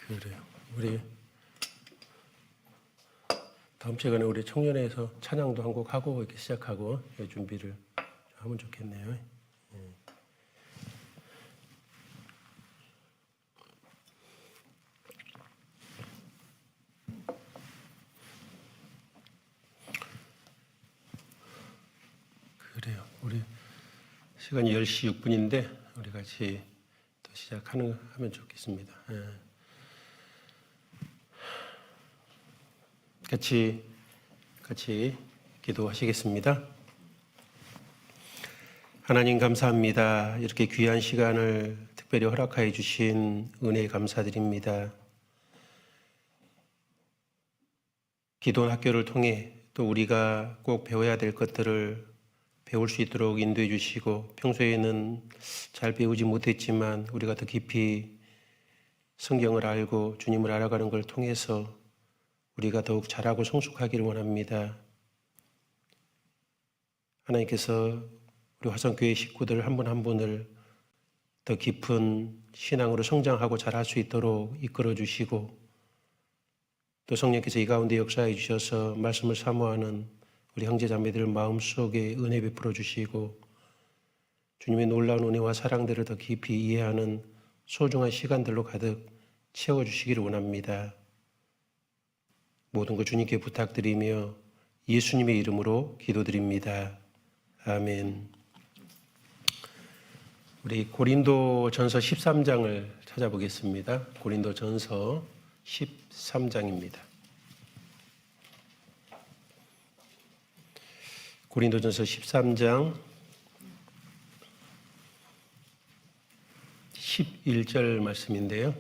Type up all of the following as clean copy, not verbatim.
그래요. 우리 다음 시간에 우리 청년회에서 찬양도 한 곡 하고 이렇게 시작하고 준비를 하면 좋겠네요. 그래요. 우리 시간이 10시 6분인데 우리 같이 또 하면 좋겠습니다. 같이 기도하시겠습니다. 하나님 감사합니다. 이렇게 귀한 시간을 특별히 허락하여 주신 은혜에 감사드립니다. 기도 학교를 통해 또 우리가 꼭 배워야 될 것들을 배울 수 있도록 인도해 주시고, 평소에는 잘 배우지 못했지만 우리가 더 깊이 성경을 알고 주님을 알아가는 걸 통해서 우리가 더욱 잘하고 성숙하기를 원합니다. 하나님께서 우리 화성교회 식구들 한 분 한 분을 더 깊은 신앙으로 성장하고 잘할 수 있도록 이끌어 주시고, 또 성령께서 이 가운데 역사해 주셔서 말씀을 사모하는 우리 형제자매들 마음속에 은혜 베풀어 주시고, 주님의 놀라운 은혜와 사랑들을 더 깊이 이해하는 소중한 시간들로 가득 채워주시기를 원합니다. 모든 것 주님께 부탁드리며 예수님의 이름으로 기도드립니다. 아멘. 우리 고린도전서 13장을 찾아보겠습니다. 고린도전서 13장입니다. 고린도전서 13장 11절 말씀인데요.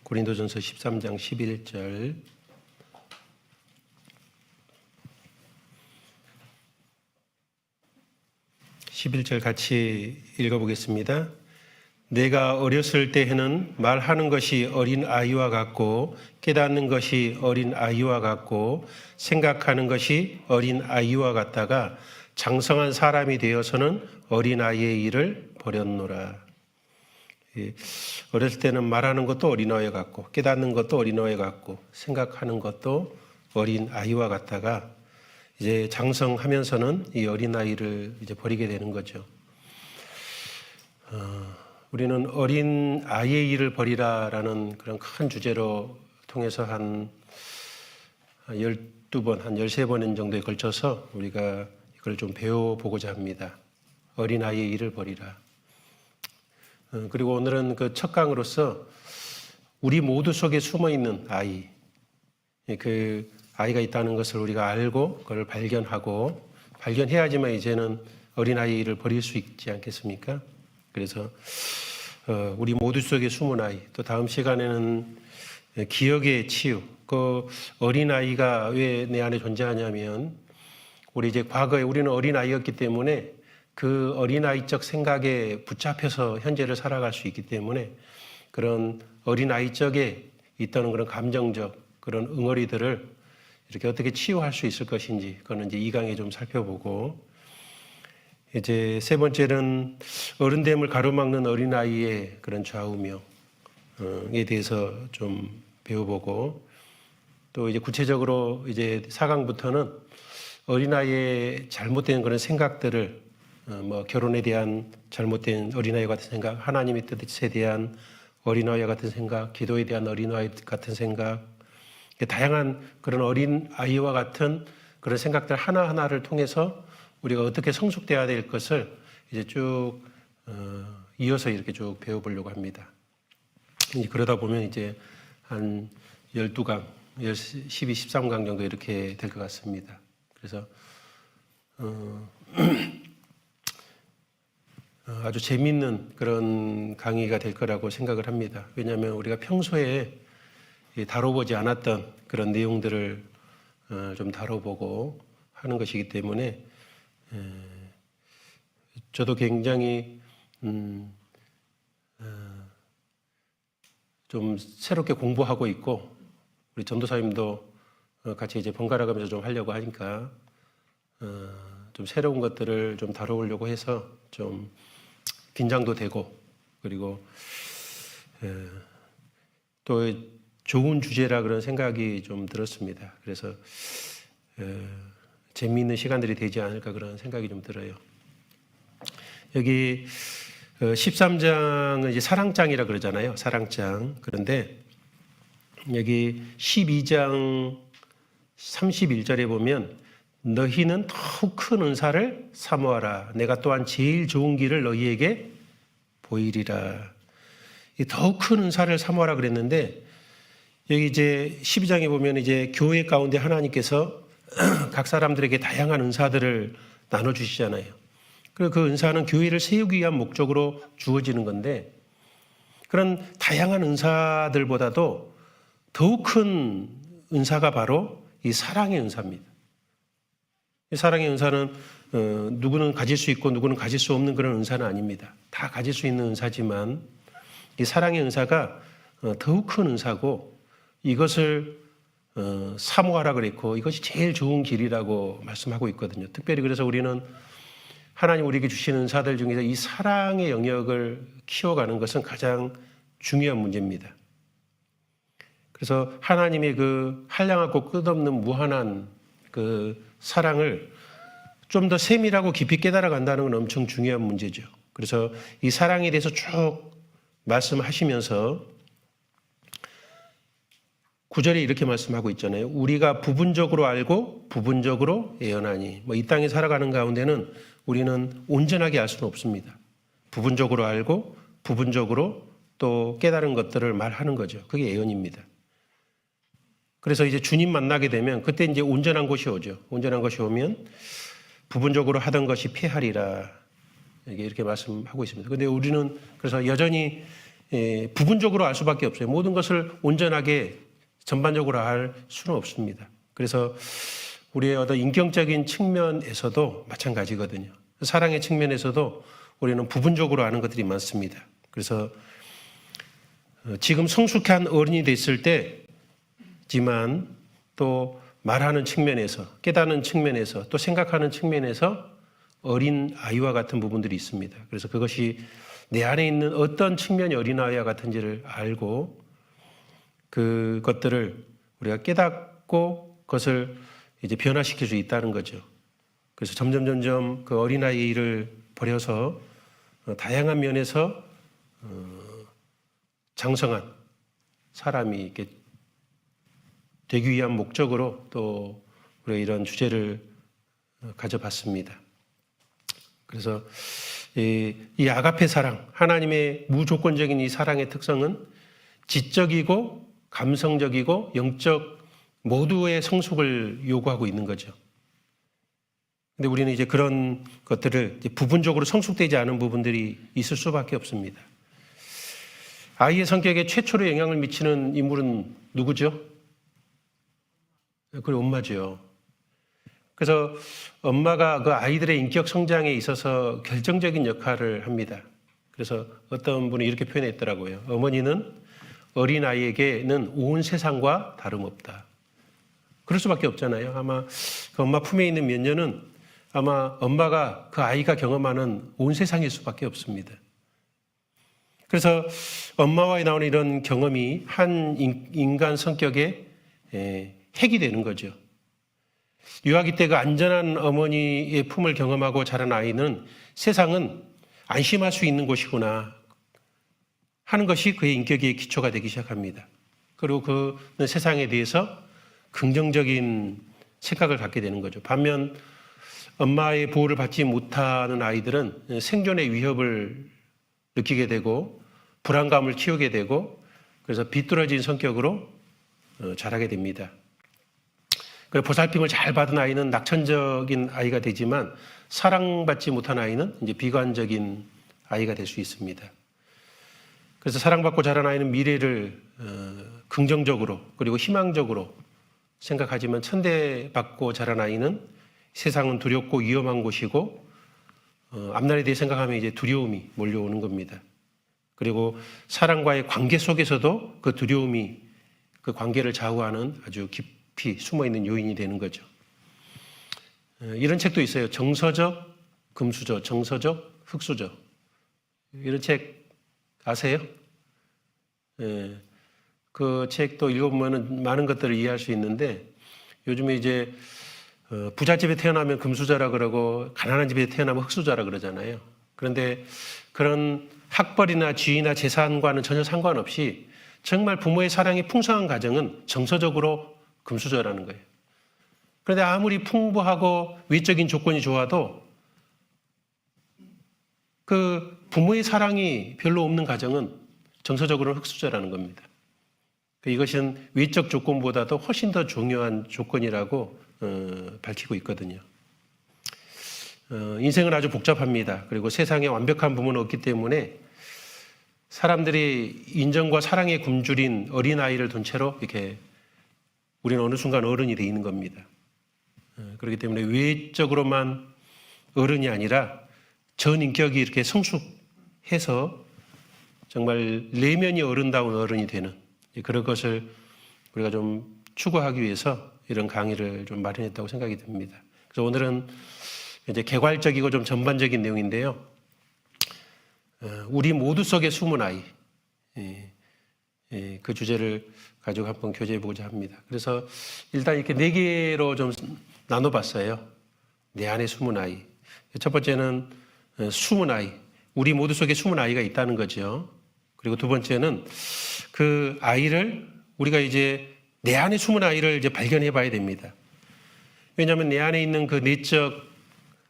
고린도전서 13장 11절. 11절 같이 읽어보겠습니다. 내가 어렸을 때에는 말하는 것이 어린 아이와 같고 깨닫는 것이 어린 아이와 같고 생각하는 것이 어린 아이와 같다가 장성한 사람이 되어서는 어린 아이의 일을 버렸노라. 어렸을 때는 말하는 것도 어린 아이와 같고 깨닫는 것도 어린 아이와 같고 생각하는 것도 어린 아이와 같다가 이제 장성하면서는 이 어린 아이를 이제 버리게 되는 거죠. 우리는 어린 아이의 일을 버리라라는 그런 큰 주제로 통해서 한 12번, 한 13번 정도에 걸쳐서 우리가 이걸 좀 배워보고자 합니다. 어린 아이의 일을 버리라. 그리고 오늘은 그 첫 강으로서 우리 모두 속에 숨어 있는 아이, 그 아이가 있다는 것을 우리가 알고 그걸 발견해야지만 이제는 어린아이를 버릴 수 있지 않겠습니까? 그래서 우리 모두 속에 숨은 아이, 또 다음 시간에는 기억의 치유, 그 어린아이가 왜 내 안에 존재하냐면 우리 이제 과거에 우리는 어린아이였기 때문에 그 어린아이적 생각에 붙잡혀서 현재를 살아갈 수 있기 때문에 그런 어린아이적에 있던 그런 감정적 그런 응어리들을 이렇게 어떻게 치유할 수 있을 것인지, 그거는 이제 이 강에 좀 살펴보고, 이제 세 번째는 어른됨을 가로막는 어린아이의 그런 좌우명에 대해서 좀 배워보고, 또 이제 구체적으로 이제 4강부터는 어린아이의 잘못된 그런 생각들을 뭐 결혼에 대한 잘못된 어린아이 같은 생각, 하나님의 뜻에 대한 어린아이 같은 생각, 기도에 대한 어린아이 같은 생각, 다양한 그런 어린 아이와 같은 그런 생각들 하나하나를 통해서 우리가 어떻게 성숙돼야 될 것을 이제 쭉 이어서 이렇게 쭉 배워보려고 합니다. 그러다 보면 이제 한 12강, 12, 13강 정도 이렇게 될 것 같습니다. 그래서 아주 재미있는 그런 강의가 될 거라고 생각을 합니다. 왜냐하면 우리가 평소에 다뤄보지 않았던 그런 내용들을 좀 다뤄보고 하는 것이기 때문에 저도 굉장히 좀 새롭게 공부하고 있고, 우리 전도사님도 같이 이제 번갈아 가면서 좀 하려고 하니까 좀 새로운 것들을 좀 다뤄보려고 해서 좀 긴장도 되고, 그리고 또 좋은 주제라 그런 생각이 좀 들었습니다. 그래서 재미있는 시간들이 되지 않을까 그런 생각이 좀 들어요. 여기 13장은 이제 사랑장이라 그러잖아요. 사랑장. 그런데 여기 12장 31절에 보면 너희는 더욱 큰 은사를 사모하라. 내가 또한 제일 좋은 길을 너희에게 보이리라. 더욱 큰 은사를 사모하라 그랬는데 여기 이제 12장에 보면 이제 교회 가운데 하나님께서 각 사람들에게 다양한 은사들을 나눠주시잖아요. 그리고 그 은사는 교회를 세우기 위한 목적으로 주어지는 건데 그런 다양한 은사들보다도 더욱 큰 은사가 바로 이 사랑의 은사입니다. 이 사랑의 은사는 누구는 가질 수 있고 누구는 가질 수 없는 그런 은사는 아닙니다. 다 가질 수 있는 은사지만 이 사랑의 은사가 더욱 큰 은사고 이것을 사모하라 그랬고 이것이 제일 좋은 길이라고 말씀하고 있거든요. 특별히 그래서 우리는 하나님 우리에게 주시는 은사들 중에서 이 사랑의 영역을 키워가는 것은 가장 중요한 문제입니다. 그래서 하나님의 그 한량하고 끝없는 무한한 그 사랑을 좀 더 세밀하고 깊이 깨달아 간다는 건 엄청 중요한 문제죠. 그래서 이 사랑에 대해서 쭉 말씀하시면서 9절에 이렇게 말씀하고 있잖아요. 우리가 부분적으로 알고 부분적으로 예언하니. 이 땅에 살아가는 가운데는 우리는 온전하게 알 수는 없습니다. 부분적으로 알고 부분적으로 또 깨달은 것들을 말하는 거죠. 그게 예언입니다. 그래서 이제 주님 만나게 되면 그때 이제 온전한 것이 오죠. 온전한 것이 오면 부분적으로 하던 것이 폐하리라. 이렇게 말씀하고 있습니다. 그런데 우리는 그래서 여전히 부분적으로 알 수밖에 없어요. 모든 것을 온전하게 전반적으로 알 수는 없습니다. 그래서 우리의 어떤 인격적인 측면에서도 마찬가지거든요. 사랑의 측면에서도 우리는 부분적으로 아는 것들이 많습니다. 그래서 지금 성숙한 어른이 됐을 때지만 또 말하는 측면에서 깨닫는 측면에서 또 생각하는 측면에서 어린 아이와 같은 부분들이 있습니다. 그래서 그것이 내 안에 있는 어떤 측면이 어린 아이와 같은지를 알고 그것들을 우리가 깨닫고 그것을 이제 변화시킬 수 있다는 거죠. 그래서 점점 그 어린아이를 버려서 다양한 면에서 장성한 사람이 이렇게 되기 위한 목적으로 또 우리가 이런 주제를 가져봤습니다. 그래서 이 아가페 사랑, 하나님의 무조건적인 이 사랑의 특성은 지적이고 감성적이고 영적 모두의 성숙을 요구하고 있는 거죠. 근데 우리는 이제 그런 것들을 이제 부분적으로 성숙되지 않은 부분들이 있을 수밖에 없습니다. 아이의 성격에 최초로 영향을 미치는 인물은 누구죠? 그게 엄마죠. 그래서 엄마가 그 아이들의 인격 성장에 있어서 결정적인 역할을 합니다. 그래서 어떤 분이 이렇게 표현했더라고요. 어머니는 어린아이에게는 온 세상과 다름없다. 그럴 수밖에 없잖아요. 아마 그 엄마 품에 있는 몇 년은 아마 엄마가 그 아이가 경험하는 온 세상일 수밖에 없습니다. 그래서 엄마와 나오는 이런 경험이 한 인간 성격에 핵이 되는 거죠. 유아기 때 그 안전한 어머니의 품을 경험하고 자란 아이는 세상은 안심할 수 있는 곳이구나 하는 것이 그의 인격의 기초가 되기 시작합니다. 그리고 그는 세상에 대해서 긍정적인 생각을 갖게 되는 거죠. 반면 엄마의 보호를 받지 못하는 아이들은 생존의 위협을 느끼게 되고 불안감을 키우게 되고 그래서 비뚤어진 성격으로 자라게 됩니다. 그리고 보살핌을 잘 받은 아이는 낙천적인 아이가 되지만 사랑받지 못한 아이는 이제 비관적인 아이가 될 수 있습니다. 그래서 사랑받고 자란 아이는 미래를 긍정적으로 그리고 희망적으로 생각하지만 천대받고 자란 아이는 세상은 두렵고 위험한 곳이고 앞날에 대해 생각하면 이제 두려움이 몰려오는 겁니다. 그리고 사랑과의 관계 속에서도 그 두려움이 그 관계를 좌우하는 아주 깊이 숨어있는 요인이 되는 거죠. 이런 책도 있어요. 정서적, 금수저, 정서적, 흑수저. 이런 책 아세요? 그 그 책도 읽어보면 많은 것들을 이해할 수 있는데 요즘에 이제 부잣집에 태어나면 금수저라 그러고 가난한 집에 태어나면 흙수저라 그러잖아요. 그런데 그런 학벌이나 지위나 재산과는 전혀 상관없이 정말 부모의 사랑이 풍성한 가정은 정서적으로 금수저라는 거예요. 그런데 아무리 풍부하고 외적인 조건이 좋아도 그 부모의 사랑이 별로 없는 가정은 정서적으로는 흙수저라는 겁니다. 이것은 외적 조건보다도 훨씬 더 중요한 조건이라고 밝히고 있거든요. 인생은 아주 복잡합니다. 그리고 세상에 완벽한 부모는 없기 때문에 사람들이 인정과 사랑에 굶주린 어린아이를 둔 채로 이렇게 우리는 어느 순간 어른이 돼 있는 겁니다. 그렇기 때문에 외적으로만 어른이 아니라 전 인격이 이렇게 성숙해서 정말 내면이 어른다운 어른이 되는 그런 것을 우리가 좀 추구하기 위해서 이런 강의를 좀 마련했다고 생각이 듭니다. 그래서 오늘은 이제 개괄적이고 좀 전반적인 내용인데요. 우리 모두 속의 숨은 아이, 그 주제를 가지고 한번 교제해 보고자 합니다. 그래서 일단 이렇게 4개로 좀 나눠봤어요. 내 안에 숨은 아이. 첫 번째는 숨은 아이, 우리 모두 속에 숨은 아이가 있다는 거죠. 그리고 두 번째는 그 아이를 우리가 이제 내 안에 숨은 아이를 이제 발견해 봐야 됩니다. 왜냐하면 내 안에 있는 그 내적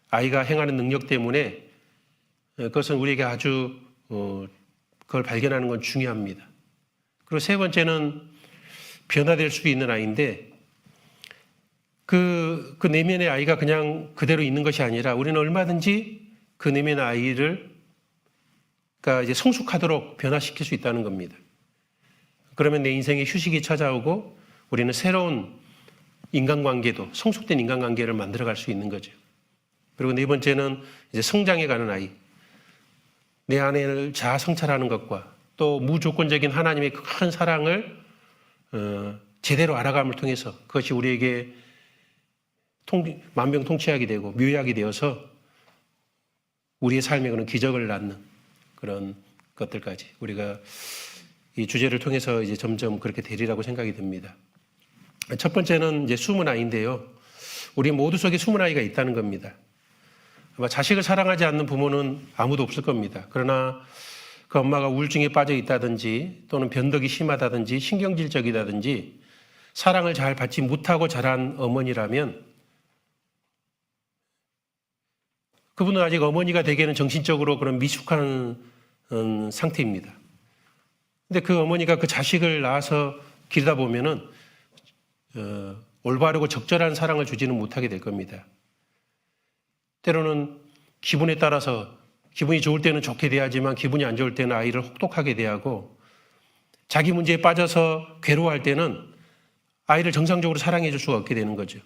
아이가 행하는 능력 때문에 그것은 우리에게 아주 그걸 발견하는 건 중요합니다. 그리고 세 번째는 변화될 수 있는 아이인데 그 내면의 아이가 그냥 그대로 있는 것이 아니라 우리는 얼마든지 그 내면의 아이를 그러니까 이제 성숙하도록 변화시킬 수 있다는 겁니다. 그러면 내 인생에 휴식이 찾아오고 우리는 새로운 인간관계도 성숙된 인간관계를 만들어갈 수 있는 거죠. 그리고 네 번째는 이제 성장해 가는 아이. 내 안을 자아 성찰하는 것과 또 무조건적인 하나님의 큰 사랑을 제대로 알아감을 통해서 그것이 우리에게 만병통치약이 되고 묘약이 되어서 우리의 삶에 그런 기적을 낳는 그런 것들까지 우리가 이 주제를 통해서 이제 점점 그렇게 되리라고 생각이 듭니다. 첫 번째는 이제 숨은 아이인데요. 우리 모두 속에 숨은 아이가 있다는 겁니다. 아마 자식을 사랑하지 않는 부모는 아무도 없을 겁니다. 그러나 그 엄마가 우울증에 빠져 있다든지 또는 변덕이 심하다든지 신경질적이다든지 사랑을 잘 받지 못하고 자란 어머니라면 그분은 아직 어머니가 되기에는 정신적으로 그런 미숙한 상태입니다. 근데 그 어머니가 그 자식을 낳아서 기르다 보면은 올바르고 적절한 사랑을 주지는 못하게 될 겁니다. 때로는 기분에 따라서 기분이 좋을 때는 좋게 대하지만 기분이 안 좋을 때는 아이를 혹독하게 대하고 자기 문제에 빠져서 괴로워할 때는 아이를 정상적으로 사랑해 줄 수가 없게 되는 거죠.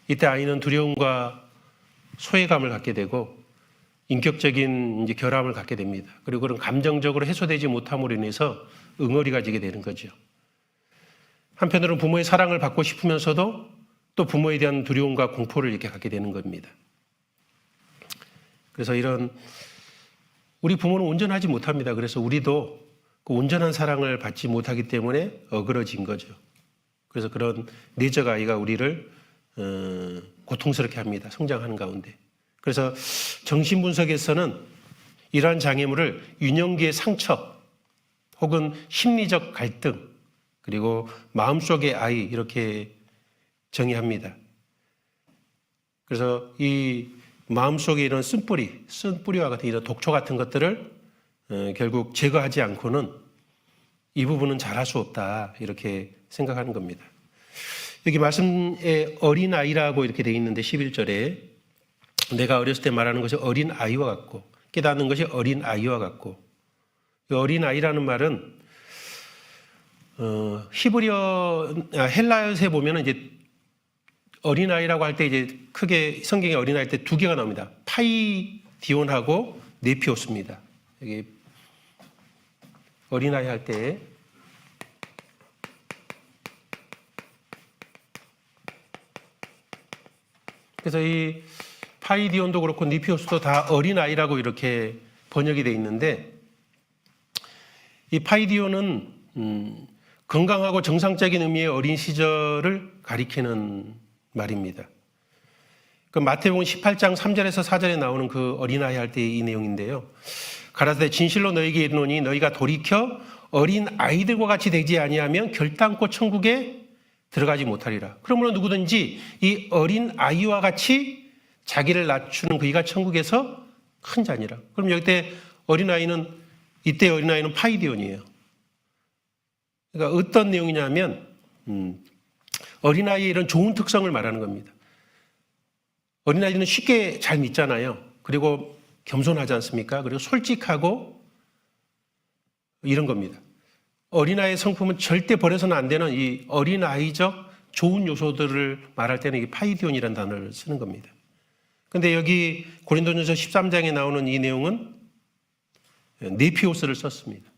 이때 아이는 두려움과 소외감을 갖게 되고 인격적인 이제 결함을 갖게 됩니다. 그리고 그런 감정적으로 해소되지 못함으로 인해서 응어리가 지게 되는 거죠. 한편으로는 부모의 사랑을 받고 싶으면서도 또 부모에 대한 두려움과 공포를 이렇게 갖게 되는 겁니다. 그래서 이런 우리 부모는 온전하지 못합니다. 그래서 우리도 그 온전한 사랑을 받지 못하기 때문에 어그러진 거죠. 그래서 그런 내적 아이가 우리를 고통스럽게 합니다. 성장하는 가운데. 그래서 정신분석에서는 이러한 장애물을 유년기의 상처 혹은 심리적 갈등 그리고 마음속의 아이 이렇게 정의합니다. 그래서 이 마음속에 이런 쓴뿌리와 같은 이런 독초 같은 것들을 결국 제거하지 않고는 이 부분은 잘할 수 없다 이렇게 생각하는 겁니다. 여기 말씀에 어린아이라고 이렇게 돼 있는데 11절에 내가 어렸을 때 말하는 것이 어린아이와 같고 깨닫는 것이 어린아이와 같고 어린아이라는 말은 헬라어에 보면 이제 어린아이라고 할 때 이제 크게 성경에 어린아이 때 2개가 나옵니다. 파이디온하고 네피오스입니다. 여기 어린아이 할 때 그래서 이 파이디온도 그렇고 네피오스도 다 어린아이라고 이렇게 번역이 되어 있는데 이 파이디온은 건강하고 정상적인 의미의 어린 시절을 가리키는 말입니다. 그 마태복음 18장 3절에서 4절에 나오는 그 어린아이 할 때의 이 내용인데요. 가라사대 진실로 너희에게 이르노니 너희가 돌이켜 어린 아이들과 같이 되지 아니하면 결단코 천국에 들어가지 못하리라. 그러므로 누구든지 이 어린 아이와 같이 자기를 낮추는 그이가 천국에서 큰 자니라. 그럼 여기 이때 어린아이는 파이디온이에요. 그러니까 어떤 내용이냐면 어린아이의 이런 좋은 특성을 말하는 겁니다. 어린아이들은 쉽게 잘 믿잖아요. 그리고 겸손하지 않습니까? 그리고 솔직하고 이런 겁니다. 어린아이의 성품은 절대 버려서는 안 되는 이 어린아이적 좋은 요소들을 말할 때는 이 파이디온이라는 단어를 쓰는 겁니다. 그런데 여기 고린도전서 13장에 나오는 이 내용은 네피오스를 썼습니다.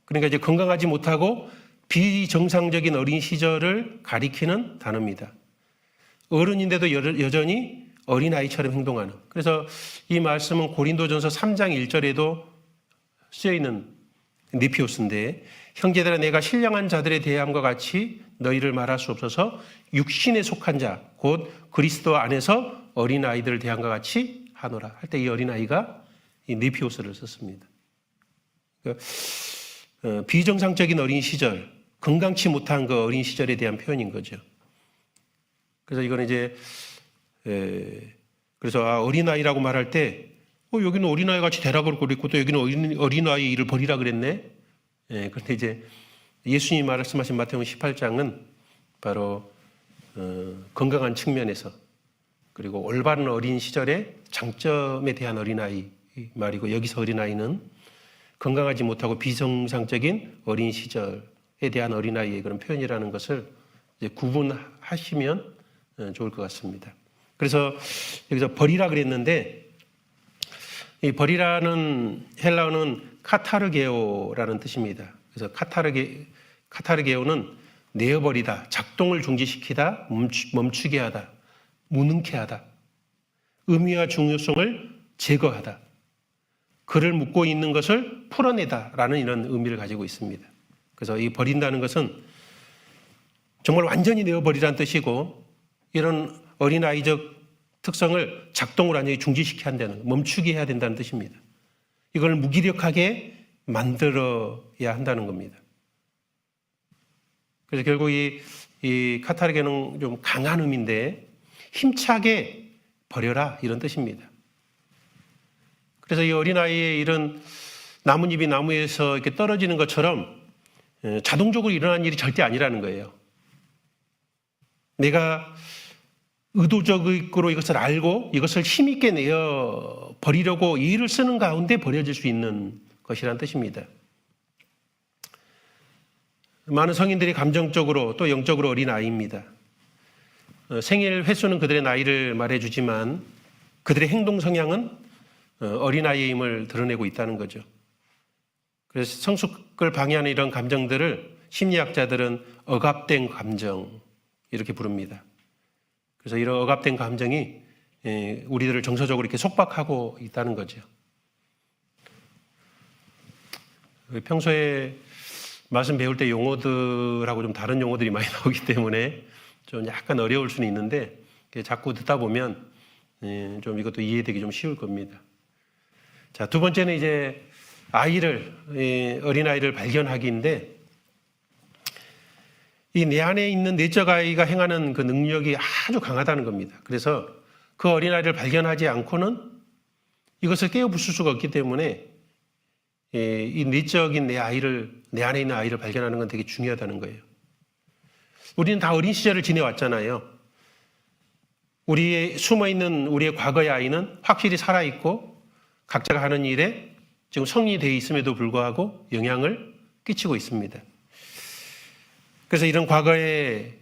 그러니까 이제 건강하지 못하고 비정상적인 어린 시절을 가리키는 단어입니다. 어른인데도 여전히 어린아이처럼 행동하는. 그래서 이 말씀은 고린도전서 3장 1절에도 쓰여있는 네피오스인데, 형제들아 내가 신령한 자들에 대함과 같이 너희를 말할 수 없어서 육신에 속한 자 곧 그리스도 안에서 어린아이들을 대함과 같이 하노라 할 때 이 어린아이가 이 네피오스를 썼습니다. 그러니까 비정상적인 어린 시절, 건강치 못한 그 어린 시절에 대한 표현인 거죠. 그래서 이거는 이제 그래서 어린아이라고 말할 때 여기는 어린아이 같이 되라고 그랬고 또 여기는 어린아이 일을 버리라 그랬네. 그런데 이제 예수님이 말씀하신 마태복음 18장은 바로 건강한 측면에서 그리고 올바른 어린 시절의 장점에 대한 어린아이 말이고, 여기서 어린아이는 건강하지 못하고 비정상적인 어린 시절에 대한 어린아이의 그런 표현이라는 것을 이제 구분하시면 좋을 것 같습니다. 그래서 여기서 버리라 그랬는데, 이 버리라는 헬라어는 카타르게오라는 뜻입니다. 그래서 카타르게오는 내어버리다, 작동을 중지시키다, 멈추게 하다, 무능케 하다, 의미와 중요성을 제거하다, 그를 묶고 있는 것을 풀어내다라는 이런 의미를 가지고 있습니다. 그래서 이 버린다는 것은 정말 완전히 내어버리라는 뜻이고, 이런 어린아이적 특성을 작동을 완전히 중지시켜야 한다는, 멈추게 해야 된다는 뜻입니다. 이걸 무기력하게 만들어야 한다는 겁니다. 그래서 결국 이 카타르게는 좀 강한 의미인데 힘차게 버려라 이런 뜻입니다. 그래서 이 어린아이의 이런 나뭇잎이 나무에서 이렇게 떨어지는 것처럼 자동적으로 일어나는 일이 절대 아니라는 거예요. 내가 의도적으로 이것을 알고 이것을 힘있게 내어 버리려고 일을 쓰는 가운데 버려질 수 있는 것이라는 뜻입니다. 많은 성인들이 감정적으로 또 영적으로 어린 아이입니다. 생일 횟수는 그들의 나이를 말해주지만 그들의 행동 성향은 어린아이임을 드러내고 있다는 거죠. 그래서 성숙을 방해하는 이런 감정들을 심리학자들은 억압된 감정 이렇게 부릅니다. 그래서 이런 억압된 감정이 우리들을 정서적으로 이렇게 속박하고 있다는 거죠. 평소에 말씀 배울 때 용어들하고 좀 다른 용어들이 많이 나오기 때문에 좀 약간 어려울 수는 있는데 자꾸 듣다 보면 좀 이것도 이해되기 좀 쉬울 겁니다. 자, 두 번째는 이제 어린아이를 발견하기인데, 이 내 안에 있는 내적 아이가 행하는 그 능력이 아주 강하다는 겁니다. 그래서 그 어린아이를 발견하지 않고는 이것을 깨어 부술 수가 없기 때문에 이 내적인 내 안에 있는 아이를 발견하는 건 되게 중요하다는 거예요. 우리는 다 어린 시절을 지내왔잖아요. 숨어있는 우리의 과거의 아이는 확실히 살아있고 각자가 하는 일에 지금 성인이 되어 있음에도 불구하고 영향을 끼치고 있습니다. 그래서 이런 과거의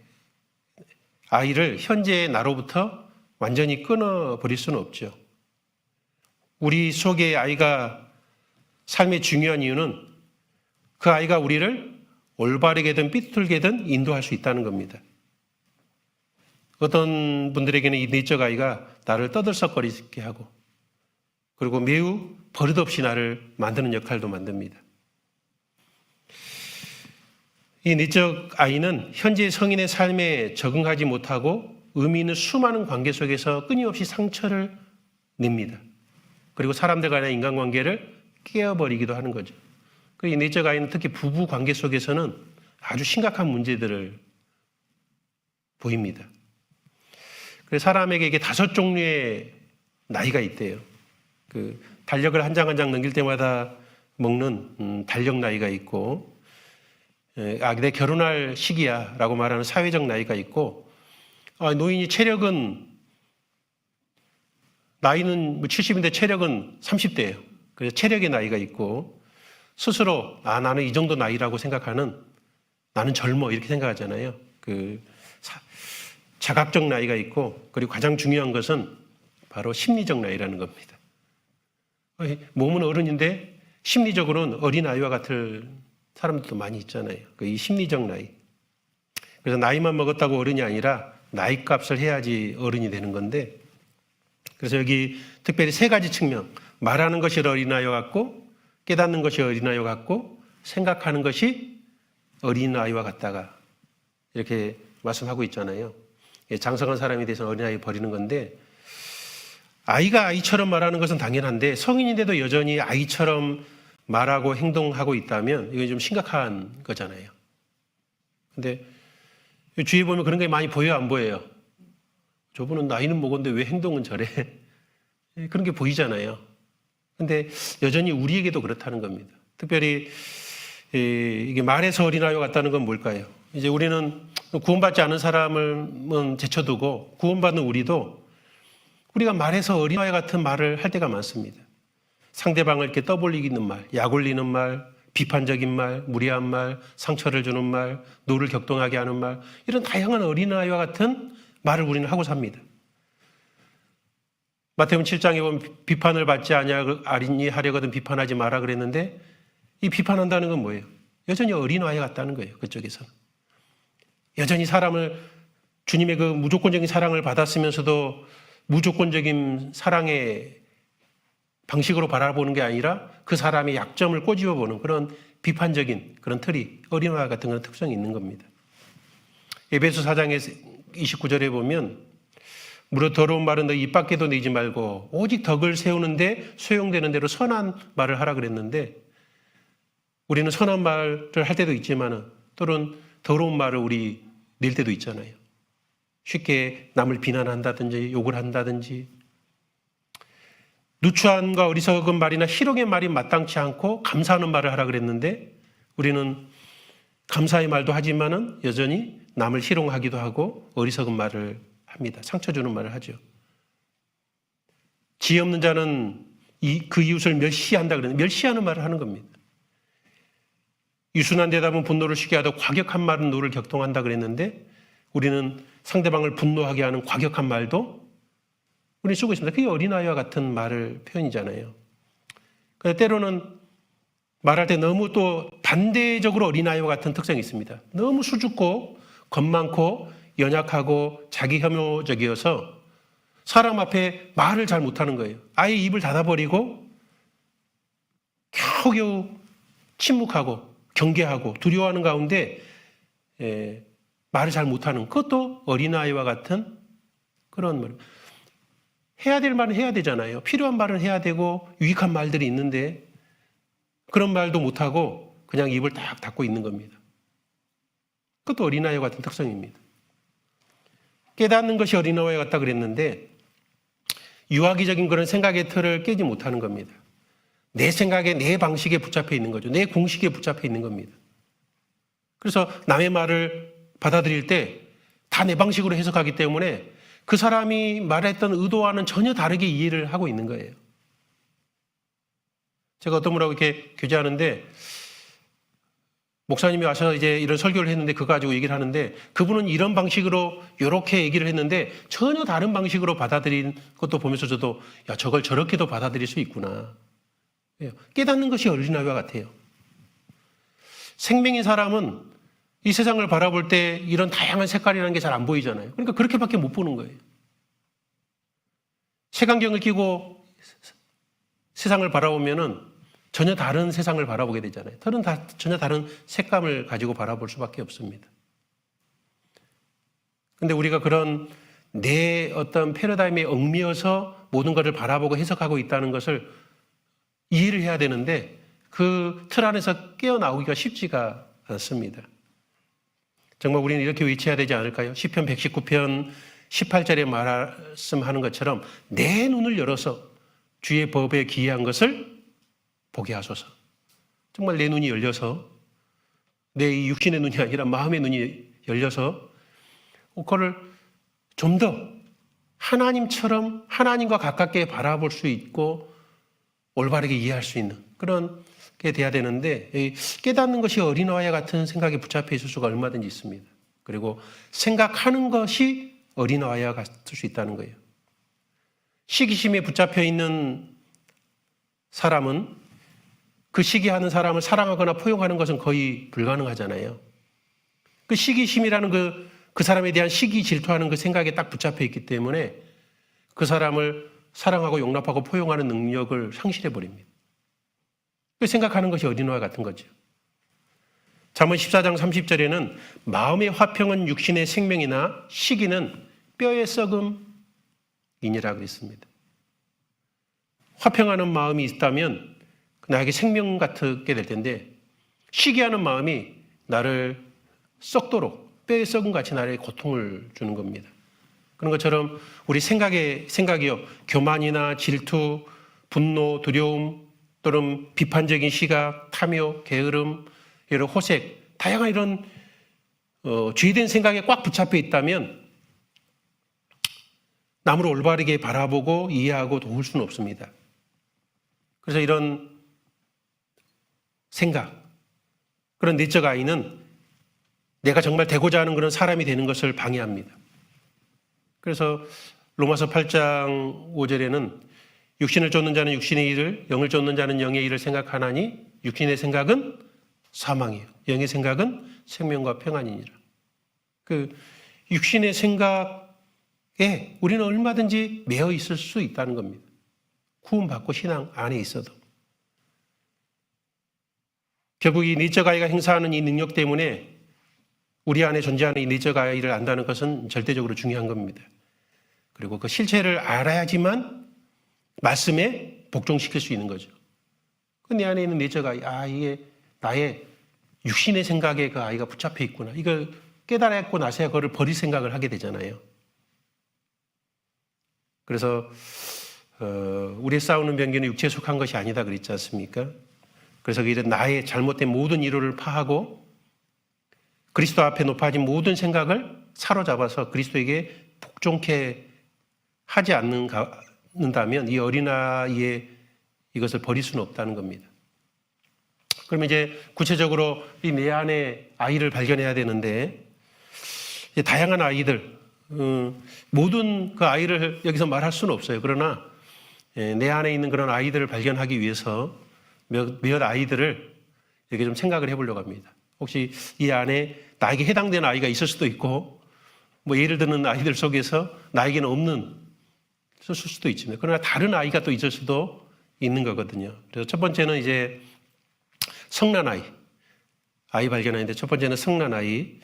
아이를 현재의 나로부터 완전히 끊어버릴 수는 없죠. 우리 속의 아이가 삶의 중요한 이유는 그 아이가 우리를 올바르게든 삐뚤게든 인도할 수 있다는 겁니다. 어떤 분들에게는 이 내적 아이가 나를 떠들썩거리게 하고 그리고 매우 버릇없이 나를 만드는 역할도 만듭니다. 이 내적 아이는 현재 성인의 삶에 적응하지 못하고 의미 있는 수많은 관계 속에서 끊임없이 상처를 냅니다. 그리고 사람들 간의 인간관계를 깨어버리기도 하는 거죠. 이 내적 아이는 특히 부부 관계 속에서는 아주 심각한 문제들을 보입니다. 그래서 사람에게 이게 5종류의 나이가 있대요. 달력을 한 장 한 장 넘길 때마다 먹는 달력 나이가 있고, 내 결혼할 시기야 라고 말하는 사회적 나이가 있고, 노인이 나이는 70인데 체력은 30대예요. 그래서 체력의 나이가 있고, 스스로 나는 이 정도 나이라고 생각하는, 나는 젊어 이렇게 생각하잖아요. 자각적 나이가 있고, 그리고 가장 중요한 것은 바로 심리적 나이라는 겁니다. 몸은 어른인데 심리적으로는 어린아이와 같은 사람들도 많이 있잖아요. 이 심리적 나이. 그래서 나이만 먹었다고 어른이 아니라 나이 값을 해야지 어른이 되는 건데, 그래서 여기 특별히 3가지 측면, 말하는 것이 어린아이와 같고, 깨닫는 것이 어린아이와 같고, 생각하는 것이 어린아이와 같다가 이렇게 말씀하고 있잖아요. 장성한 사람에 대해서는 어린아이 버리는 건데, 아이가 아이처럼 말하는 것은 당연한데 성인인데도 여전히 아이처럼 말하고 행동하고 있다면 이건 좀 심각한 거잖아요. 근데 주위에 보면 그런 게 많이 보여요, 안 보여요? 저분은 나이는 먹었는데 왜 행동은 저래? 그런 게 보이잖아요. 근데 여전히 우리에게도 그렇다는 겁니다. 특별히 이게 말해서 어린아이와 같다는 건 뭘까요? 이제 우리는 구원받지 않은 사람을 제쳐두고 구원받는 우리가 말해서 어린아이 같은 말을 할 때가 많습니다. 상대방을 이렇게 떠벌리는 말, 약 올리는 말, 비판적인 말, 무례한 말, 상처를 주는 말, 노를 격동하게 하는 말, 이런 다양한 어린아이와 같은 말을 우리는 하고 삽니다. 마태복음 7장에 보면 비판을 받지 아니하니 하려거든 비판하지 마라 그랬는데, 이 비판한다는 건 뭐예요? 여전히 어린아이 같다는 거예요. 그쪽에서는. 여전히 사람을, 주님의 그 무조건적인 사랑을 받았으면서도 무조건적인 사랑의 방식으로 바라보는 게 아니라 그 사람의 약점을 꼬집어 보는 그런 비판적인 그런 틀이, 어린아이 같은 그런 특성이 있는 겁니다. 에베소 4장의 29절에 보면, 무릇 더러운 말은 너 입 밖에도 내지 말고 오직 덕을 세우는데 소용되는 대로 선한 말을 하라 그랬는데, 우리는 선한 말을 할 때도 있지만 또는 더러운 말을 우리 낼 때도 있잖아요. 쉽게 남을 비난한다든지 욕을 한다든지, 누추함과 어리석은 말이나 희롱의 말이 마땅치 않고 감사하는 말을 하라 그랬는데, 우리는 감사의 말도 하지만은 여전히 남을 희롱하기도 하고 어리석은 말을 합니다. 상처 주는 말을 하죠. 지혜 없는 자는 그 이웃을 멸시한다 그랬는데, 멸시하는 말을 하는 겁니다. 유순한 대답은 분노를 쉬게 하고 과격한 말은 노를 격동한다 그랬는데, 우리는 상대방을 분노하게 하는 과격한 말도 우리 쓰고 있습니다. 그게 어린아이와 같은 말을 표현이잖아요. 그런데 때로는 말할 때 너무 또 반대적으로 어린아이와 같은 특성이 있습니다. 너무 수줍고 겁 많고 연약하고 자기 혐오적이어서 사람 앞에 말을 잘 못하는 거예요. 아예 입을 닫아버리고 겨우겨우 침묵하고 경계하고 두려워하는 가운데 말을 잘 못하는, 그것도 어린아이와 같은 그런 말. 해야 될 말은 해야 되잖아요. 필요한 말은 해야 되고 유익한 말들이 있는데 그런 말도 못하고 그냥 입을 딱 닫고 있는 겁니다. 그것도 어린아이와 같은 특성입니다. 깨닫는 것이 어린아이와 같다 그랬는데, 유아기적인 그런 생각의 틀을 깨지 못하는 겁니다. 내 생각에, 내 방식에 붙잡혀 있는 거죠. 내 공식에 붙잡혀 있는 겁니다. 그래서 남의 말을 받아들일 때 다 내 방식으로 해석하기 때문에 그 사람이 말했던 의도와는 전혀 다르게 이해를 하고 있는 거예요. 제가 어떤 분하고 이렇게 교제하는데, 목사님이 와서 이제 이런 설교를 했는데 그거 가지고 얘기를 하는데, 그분은 이런 방식으로 이렇게 얘기를 했는데 전혀 다른 방식으로 받아들인 것도 보면서 저도 야, 저걸 저렇게도 받아들일 수 있구나. 깨닫는 것이 어린아이와 같아요. 생명인 사람은 이 세상을 바라볼 때 이런 다양한 색깔이라는 게 잘 안 보이잖아요. 그러니까 그렇게밖에 못 보는 거예요. 색안경을 끼고 세상을 바라보면은 전혀 다른 세상을 바라보게 되잖아요. 전혀 다른 색감을 가지고 바라볼 수밖에 없습니다. 근데 우리가 그런 내 어떤 패러다임에 얽매여서 모든 것을 바라보고 해석하고 있다는 것을 이해를 해야 되는데 그 틀 안에서 깨어나오기가 쉽지가 않습니다. 정말 우리는 이렇게 외쳐야 되지 않을까요? 시편 119편 18절에 말씀하는 것처럼 내 눈을 열어서 주의 법에 기이한 것을 보게 하소서. 정말 내 눈이 열려서 내 이 육신의 눈이 아니라 마음의 눈이 열려서 그거를 좀 더 하나님처럼 하나님과 가깝게 바라볼 수 있고 올바르게 이해할 수 있는 그런 게 돼야 되는데 깨닫는 것이 어린아이와 같은 생각에 붙잡혀 있을 수가 얼마든지 있습니다. 그리고 생각하는 것이 어린아이와 같을 수 있다는 거예요. 시기심에 붙잡혀 있는 사람은 그 시기하는 사람을 사랑하거나 포용하는 것은 거의 불가능하잖아요. 그 시기심이라는 그 사람에 대한 시기 질투하는 그 생각에 딱 붙잡혀 있기 때문에 그 사람을 사랑하고 용납하고 포용하는 능력을 상실해 버립니다. 그 생각하는 것이 어린아이와 같은 거죠. 잠언 14장 30절에는 마음의 화평은 육신의 생명이나 시기는 뼈의 썩음이니라 그랬습니다. 화평하는 마음이 있다면 나에게 생명 같게 될 텐데 시기하는 마음이 나를 썩도록 뼈의 썩음 같이 나에게 고통을 주는 겁니다. 그런 것처럼 우리 생각이요. 교만이나 질투, 분노, 두려움 또는 비판적인 시각, 탐욕, 게으름, 여러 호색, 다양한 이런 죄된 생각에 꽉 붙잡혀 있다면 남을 올바르게 바라보고 이해하고 도울 수는 없습니다. 그래서 이런 생각, 그런 내적 아이는 내가 정말 되고자 하는 그런 사람이 되는 것을 방해합니다. 그래서 로마서 8장 5절에는 육신을 쫓는 자는 육신의 일을, 영을 쫓는 자는 영의 일을 생각하나니 육신의 생각은 사망이에요. 영의 생각은 생명과 평안이니라. 그 육신의 생각에 우리는 얼마든지 매여 있을 수 있다는 겁니다. 구원받고 신앙 안에 있어도. 결국 이 내적 아이가 행사하는 이 능력 때문에 우리 안에 존재하는 이 내적 아이를 안다는 것은 절대적으로 중요한 겁니다. 그리고 그 실체를 알아야지만 말씀에 복종시킬 수 있는 거죠. 내 안에 있는 내적 아이, 이게 나의 육신의 생각에 그 아이가 붙잡혀 있구나. 이걸 깨달았고 나서야 그걸 버릴 생각을 하게 되잖아요. 그래서 우리의 싸우는 병기는 육체에 속한 것이 아니다 그랬지 않습니까? 그래서 이런 나의 잘못된 모든 이론을 파하고 그리스도 앞에 높아진 모든 생각을 사로잡아서 그리스도에게 복종케 하지 않는다면 이 어린아이의 이것을 버릴 수는 없다는 겁니다. 그러면 이제 구체적으로 이 내 안에 아이를 발견해야 되는데 다양한 아이들, 모든 그 아이를 여기서 말할 수는 없어요. 그러나 내 안에 있는 그런 아이들을 발견하기 위해서 몇 아이들을 이렇게 좀 생각을 해보려고 합니다. 혹시 이 안에 나에게 해당되는 아이가 있을 수도 있고, 뭐 예를 드는 아이들 속에서 나에게는 있을 수도 있지만, 그러나 다른 아이가 또 있을 수도 있는 거거든요. 그래서 첫 번째는 이제 성난 아이 발견하는데 첫 번째는 성난 아이.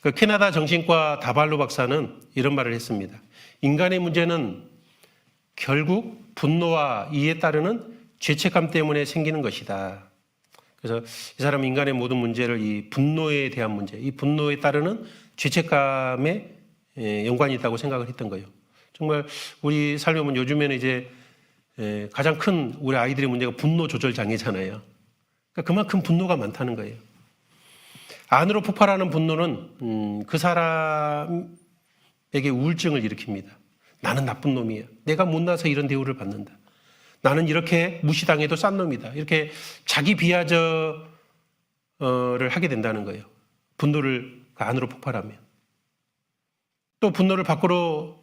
그 캐나다 정신과 다발로 박사는 이런 말을 했습니다. 인간의 문제는 결국 분노와 이에 따르는 죄책감 때문에 생기는 것이다. 그래서 이 사람은 인간의 모든 문제를 이 분노에 대한 문제, 이 분노에 따르는 죄책감에 연관이 있다고 생각을 했던 거예요. 정말 우리 삶에 보면 요즘에는 이제 가장 큰 우리 아이들의 문제가 분노 조절 장애잖아요. 그러니까 그만큼 분노가 많다는 거예요. 안으로 폭발하는 분노는 그 사람에게 우울증을 일으킵니다. 나는 나쁜 놈이야. 내가 못나서 이런 대우를 받는다. 나는 이렇게 무시당해도 싼 놈이다. 이렇게 자기 비하저를 하게 된다는 거예요. 분노를 안으로 폭발하면. 또 분노를 밖으로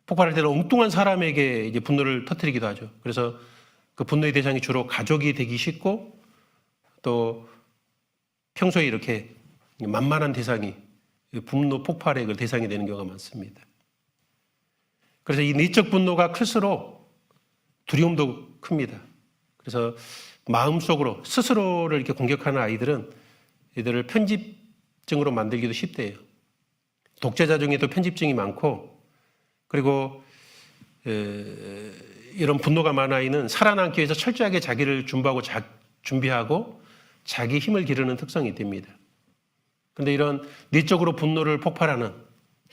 폭발할 때는 엉뚱한 사람에게 이제 분노를 터뜨리기도 하죠. 그래서 그 분노의 대상이 주로 가족이 되기 쉽고 또 평소에 이렇게 만만한 대상이 분노 폭발의 그 대상이 되는 경우가 많습니다. 그래서 이 내적 분노가 클수록 두려움도 큽니다. 그래서 마음속으로 스스로를 이렇게 공격하는 아이들은 이들을 편집증으로 만들기도 쉽대요. 독재자 중에도 편집증이 많고, 그리고 이런 분노가 많은 아이는 살아남기 위해서 철저하게 자기를 준비하고 자기 힘을 기르는 특성이 됩니다. 그런데 이런 내적으로 분노를 폭발하는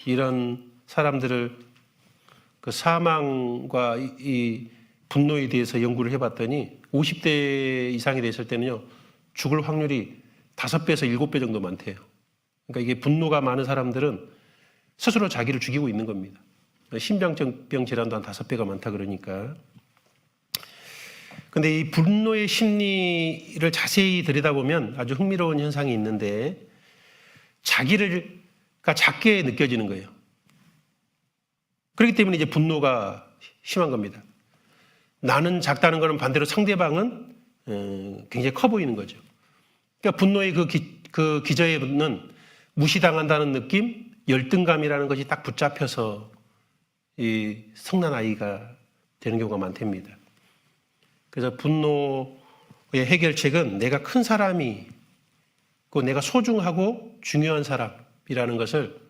이런 사람들을 그 사망과 이 분노에 대해서 연구를 해봤더니 50대 이상이 됐을 때는요, 죽을 확률이 5배에서 7배 정도 많대요. 그러니까 이게 분노가 많은 사람들은 스스로 자기를 죽이고 있는 겁니다. 심장병 질환도 한 5배가 많다 그러니까. 근데 이 분노의 심리를 자세히 들여다보면 아주 흥미로운 현상이 있는데, 자기가 작게 느껴지는 거예요. 그렇기 때문에 이제 분노가 심한 겁니다. 나는 작다는 것은 반대로 상대방은 굉장히 커 보이는 거죠. 그러니까 분노의 그 기저에는 무시당한다는 느낌, 열등감이라는 것이 딱 붙잡혀서 이 성난 아이가 되는 경우가 많답니다. 그래서 분노의 해결책은 내가 큰 사람이, 내가 소중하고 중요한 사람이라는 것을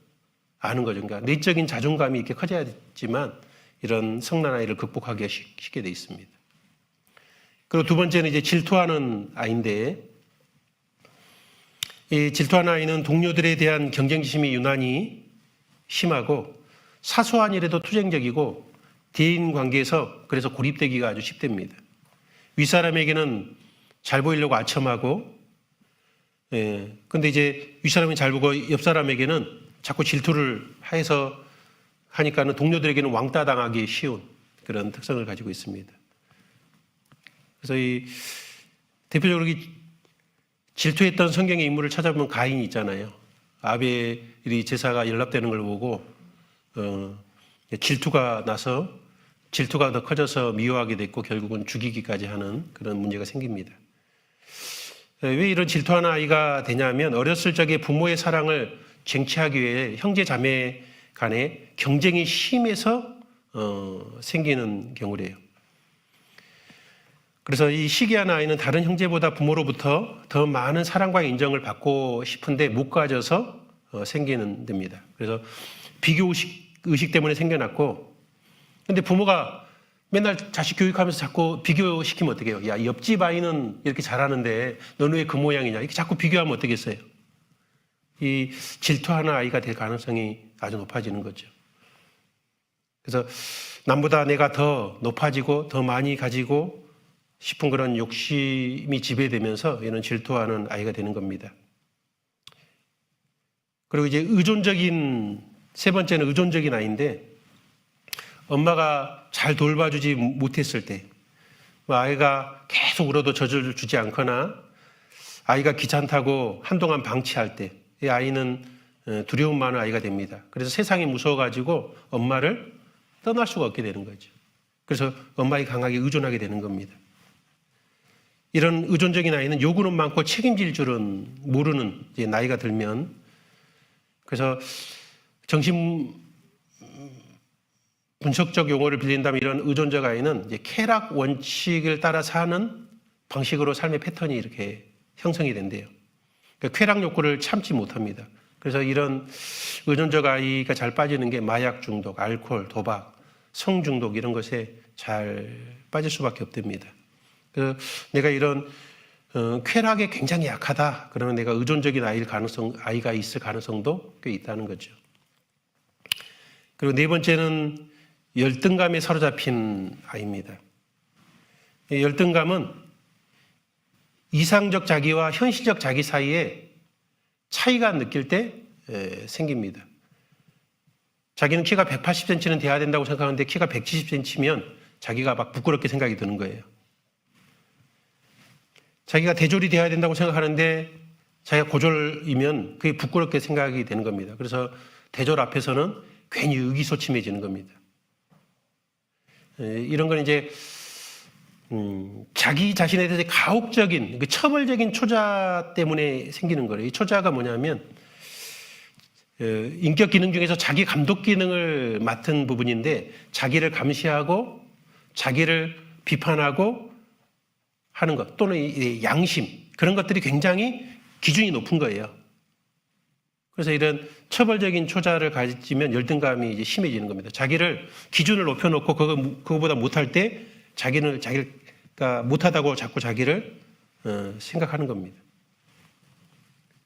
아는 거죠. 그러니까 내적인 자존감이 이렇게 커져야지만 이런 성난 아이를 극복하기 쉽게 돼 있습니다. 그리고 두 번째는 이제 질투하는 아이인데, 이 질투하는 아이는 동료들에 대한 경쟁심이 유난히 심하고 사소한 일에도 투쟁적이고 대인 관계에서 그래서 고립되기가 아주 쉽답니다. 윗사람에게는 잘 보이려고 아첨하고, 근데 이제 윗사람이 잘 보고 옆사람에게는 자꾸 질투를 해서 하니까는 동료들에게는 왕따 당하기 쉬운 그런 특성을 가지고 있습니다. 그래서 이 대표적으로 질투했던 성경의 인물을 찾아보면 가인이 있잖아요. 아벨이 제사가 연락되는 걸 보고 질투가 나서 질투가 더 커져서 미워하게 됐고 결국은 죽이기까지 하는 그런 문제가 생깁니다. 왜 이런 질투하는 아이가 되냐면, 어렸을 적에 부모의 사랑을 쟁취하기 위해 형제 자매 간에 경쟁이 심해서 생기는 경우래요. 그래서 이 시기한 아이는 다른 형제보다 부모로부터 더 많은 사랑과 인정을 받고 싶은데 못 가져서 생기는 됩니다. 그래서 비교 의식 때문에 생겨났고, 근데 부모가 맨날 자식 교육하면서 자꾸 비교시키면 어떻게 해요? 야, 옆집 아이는 이렇게 잘하는데 너는 왜 그 모양이냐? 이렇게 자꾸 비교하면 어떻겠어요? 이 질투하는 아이가 될 가능성이 아주 높아지는 거죠. 그래서 남보다 내가 더 높아지고 더 많이 가지고 싶은 그런 욕심이 지배되면서 이런 질투하는 아이가 되는 겁니다. 그리고 이제 세 번째는 의존적인 아이인데, 엄마가 잘 돌봐주지 못했을 때, 아이가 계속 울어도 젖을 주지 않거나 아이가 귀찮다고 한동안 방치할 때, 이 아이는 두려움 많은 아이가 됩니다. 그래서 세상이 무서워가지고 엄마를 떠날 수가 없게 되는 거죠. 그래서 엄마에 강하게 의존하게 되는 겁니다. 이런 의존적인 아이는 요구는 많고 책임질 줄은 모르는 나이가 들면, 그래서 정신 분석적 용어를 빌린다면 이런 의존적 아이는 이제 쾌락 원칙을 따라 사는 방식으로 삶의 패턴이 이렇게 형성이 된대요. 그러니까 쾌락 욕구를 참지 못합니다. 그래서 이런 의존적 아이가 잘 빠지는 게 마약 중독, 알코올, 도박, 성 중독 이런 것에 잘 빠질 수밖에 없답니다. 그래서 내가 이런 쾌락에 굉장히 약하다 그러면 내가 의존적인 아이가 있을 가능성도 꽤 있다는 거죠. 그리고 네 번째는 열등감에 사로잡힌 아이입니다. 열등감은 이상적 자기와 현실적 자기 사이에 차이가 느낄 때 생깁니다. 자기는 키가 180cm는 돼야 된다고 생각하는데 키가 170cm면 자기가 막 부끄럽게 생각이 드는 거예요. 자기가 대졸이 돼야 된다고 생각하는데 자기가 고졸이면 그게 부끄럽게 생각이 되는 겁니다. 그래서 대졸 앞에서는 괜히 의기소침해지는 겁니다. 이런 건 이제 자기 자신에 대해서 가혹적인, 처벌적인 초자 때문에 생기는 거예요. 이 초자가 뭐냐면 인격 기능 중에서 자기 감독 기능을 맡은 부분인데, 자기를 감시하고 자기를 비판하고 하는 것 또는 이 양심 그런 것들이 굉장히 기준이 높은 거예요. 그래서 이런 처벌적인 초자를 가지면 열등감이 이제 심해지는 겁니다. 자기를 기준을 높여놓고 그거보다 못할 때 자기가 못하다고 자꾸 자기를 생각하는 겁니다.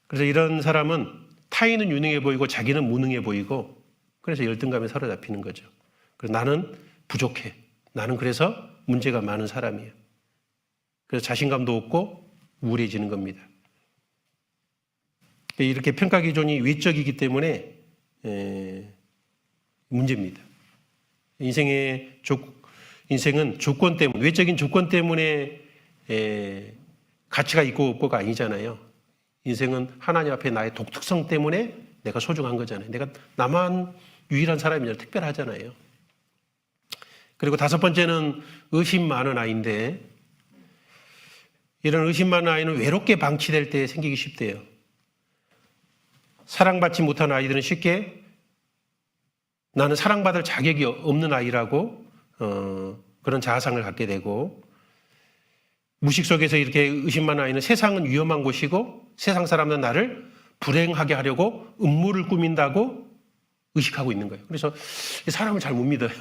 그래서 이런 사람은 타인은 유능해 보이고 자기는 무능해 보이고 그래서 열등감에 사로잡히는 거죠. 그래서 나는 부족해. 나는 그래서 문제가 많은 사람이에요. 그래서 자신감도 없고 우울해지는 겁니다. 이렇게 평가 기준이 외적이기 때문에 문제입니다. 인생은 조건 때문에, 외적인 조건 때문에 가치가 있고 없고가 아니잖아요. 인생은 하나님 앞에 나의 독특성 때문에 내가 소중한 거잖아요. 내가 나만 유일한 사람이잖아요. 특별하잖아요. 그리고 다섯 번째는 의심 많은 아이인데 이런 의심 많은 아이는 외롭게 방치될 때 생기기 쉽대요. 사랑받지 못한 아이들은 쉽게 나는 사랑받을 자격이 없는 아이라고 그런 자아상을 갖게 되고 무식 속에서 이렇게 의심 많은 아이는 세상은 위험한 곳이고 세상 사람들은 나를 불행하게 하려고 음모를 꾸민다고 의식하고 있는 거예요. 그래서 사람을 잘 못 믿어요.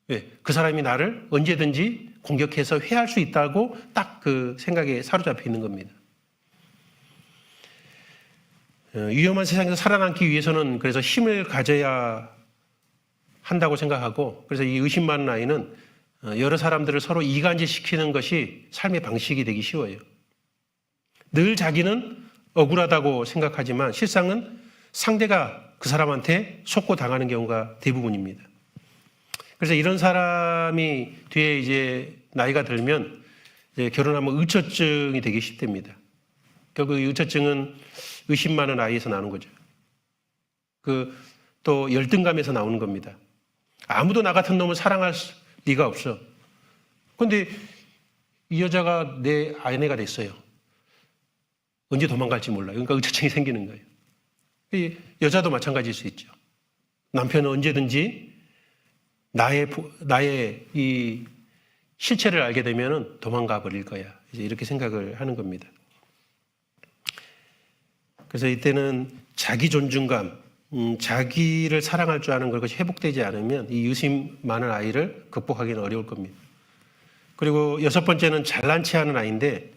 왜? 그 사람이 나를 언제든지 공격해서 회할 수 있다고 딱 그 생각에 사로잡혀 있는 겁니다. 위험한 세상에서 살아남기 위해서는 그래서 힘을 가져야 한다고 생각하고 그래서 이 의심 많은 아이는 여러 사람들을 서로 이간질시키는 것이 삶의 방식이 되기 쉬워요. 늘 자기는 억울하다고 생각하지만 실상은 상대가 그 사람한테 속고 당하는 경우가 대부분입니다. 그래서 이런 사람이 뒤에 이제 나이가 들면 이제 결혼하면 의처증이 되기 쉽답니다. 결국 이 의처증은 의심 많은 아이에서 나오는 거죠. 또 열등감에서 나오는 겁니다. 아무도 나 같은 놈을 사랑할 리가 없어. 그런데 이 여자가 내 아내가 됐어요. 언제 도망갈지 몰라요. 그러니까 의처증이 생기는 거예요. 이 여자도 마찬가지일 수 있죠. 남편은 언제든지 나의 이 실체를 알게 되면 도망가 버릴 거야. 이제 이렇게 생각을 하는 겁니다. 그래서 이때는 자기 존중감, 자기를 사랑할 줄 아는 것이 회복되지 않으면 이 의심 많은 아이를 극복하기는 어려울 겁니다. 그리고 여섯 번째는 잘난 체하는 아이인데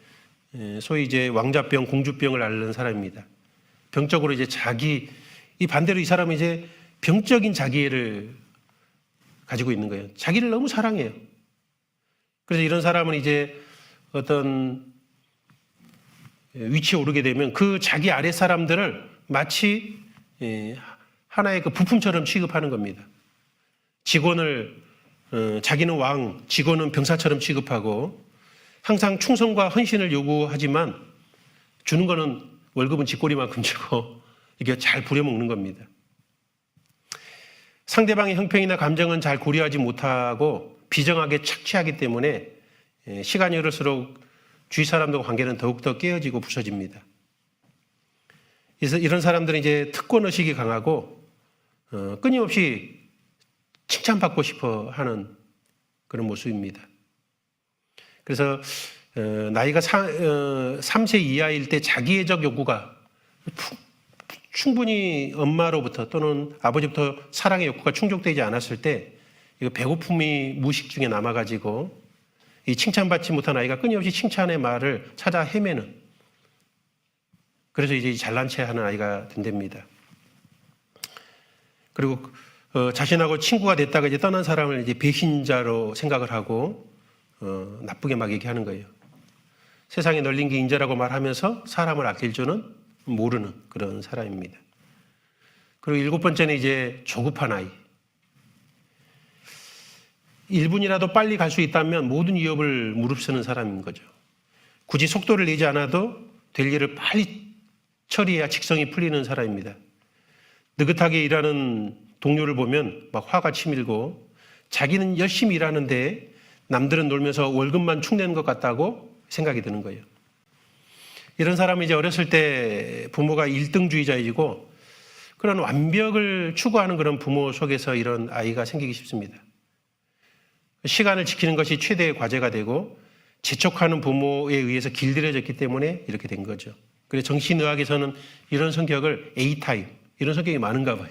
소위 이제 왕자병, 공주병을 앓는 사람입니다. 병적으로 이제 이 반대로 이 사람은 이제 병적인 자기애를 가지고 있는 거예요. 자기를 너무 사랑해요. 그래서 이런 사람은 이제 어떤 위치에 오르게 되면 그 자기 아래 사람들을 마치 하나의 그 부품처럼 취급하는 겁니다. 직원을 자기는 왕, 직원은 병사처럼 취급하고 항상 충성과 헌신을 요구하지만 주는 거는 월급은 쥐꼬리만큼 주고 이게 잘 부려먹는 겁니다. 상대방의 형평이나 감정은 잘 고려하지 못하고 비정하게 착취하기 때문에 시간이 흐를수록 주위 사람들과 관계는 더욱더 깨어지고 부서집니다. 그래서 이런 사람들은 이제 특권의식이 강하고 끊임없이 칭찬받고 싶어 하는 그런 모습입니다. 그래서 나이가 3세 이하일 때 자기애적 욕구가 충분히 엄마로부터 또는 아버지부터 사랑의 욕구가 충족되지 않았을 때 이거 배고픔이 무의식 중에 남아가지고 이 칭찬받지 못한 아이가 끊임없이 칭찬의 말을 찾아 헤매는 그래서 이제 잘난 체 하는 아이가 된답니다. 그리고 자신하고 친구가 됐다가 이제 떠난 사람을 이제 배신자로 생각을 하고 나쁘게 막 얘기하는 거예요. 세상에 널린 게 인자라고 말하면서 사람을 아낄 줄은 모르는 그런 사람입니다. 그리고 일곱 번째는 이제 조급한 아이. 1분이라도 빨리 갈 수 있다면 모든 위협을 무릅쓰는 사람인 거죠. 굳이 속도를 내지 않아도 될 일을 빨리 처리해야 직성이 풀리는 사람입니다. 느긋하게 일하는 동료를 보면 막 화가 치밀고 자기는 열심히 일하는데 남들은 놀면서 월급만 축내는 것 같다고 생각이 드는 거예요. 이런 사람은 이제 어렸을 때 부모가 1등주의자이고 그런 완벽을 추구하는 그런 부모 속에서 이런 아이가 생기기 쉽습니다. 시간을 지키는 것이 최대의 과제가 되고 재촉하는 부모에 의해서 길들여졌기 때문에 이렇게 된 거죠. 그래서 정신의학에서는 이런 성격을 A타입, 이런 성격이 많은가 봐요.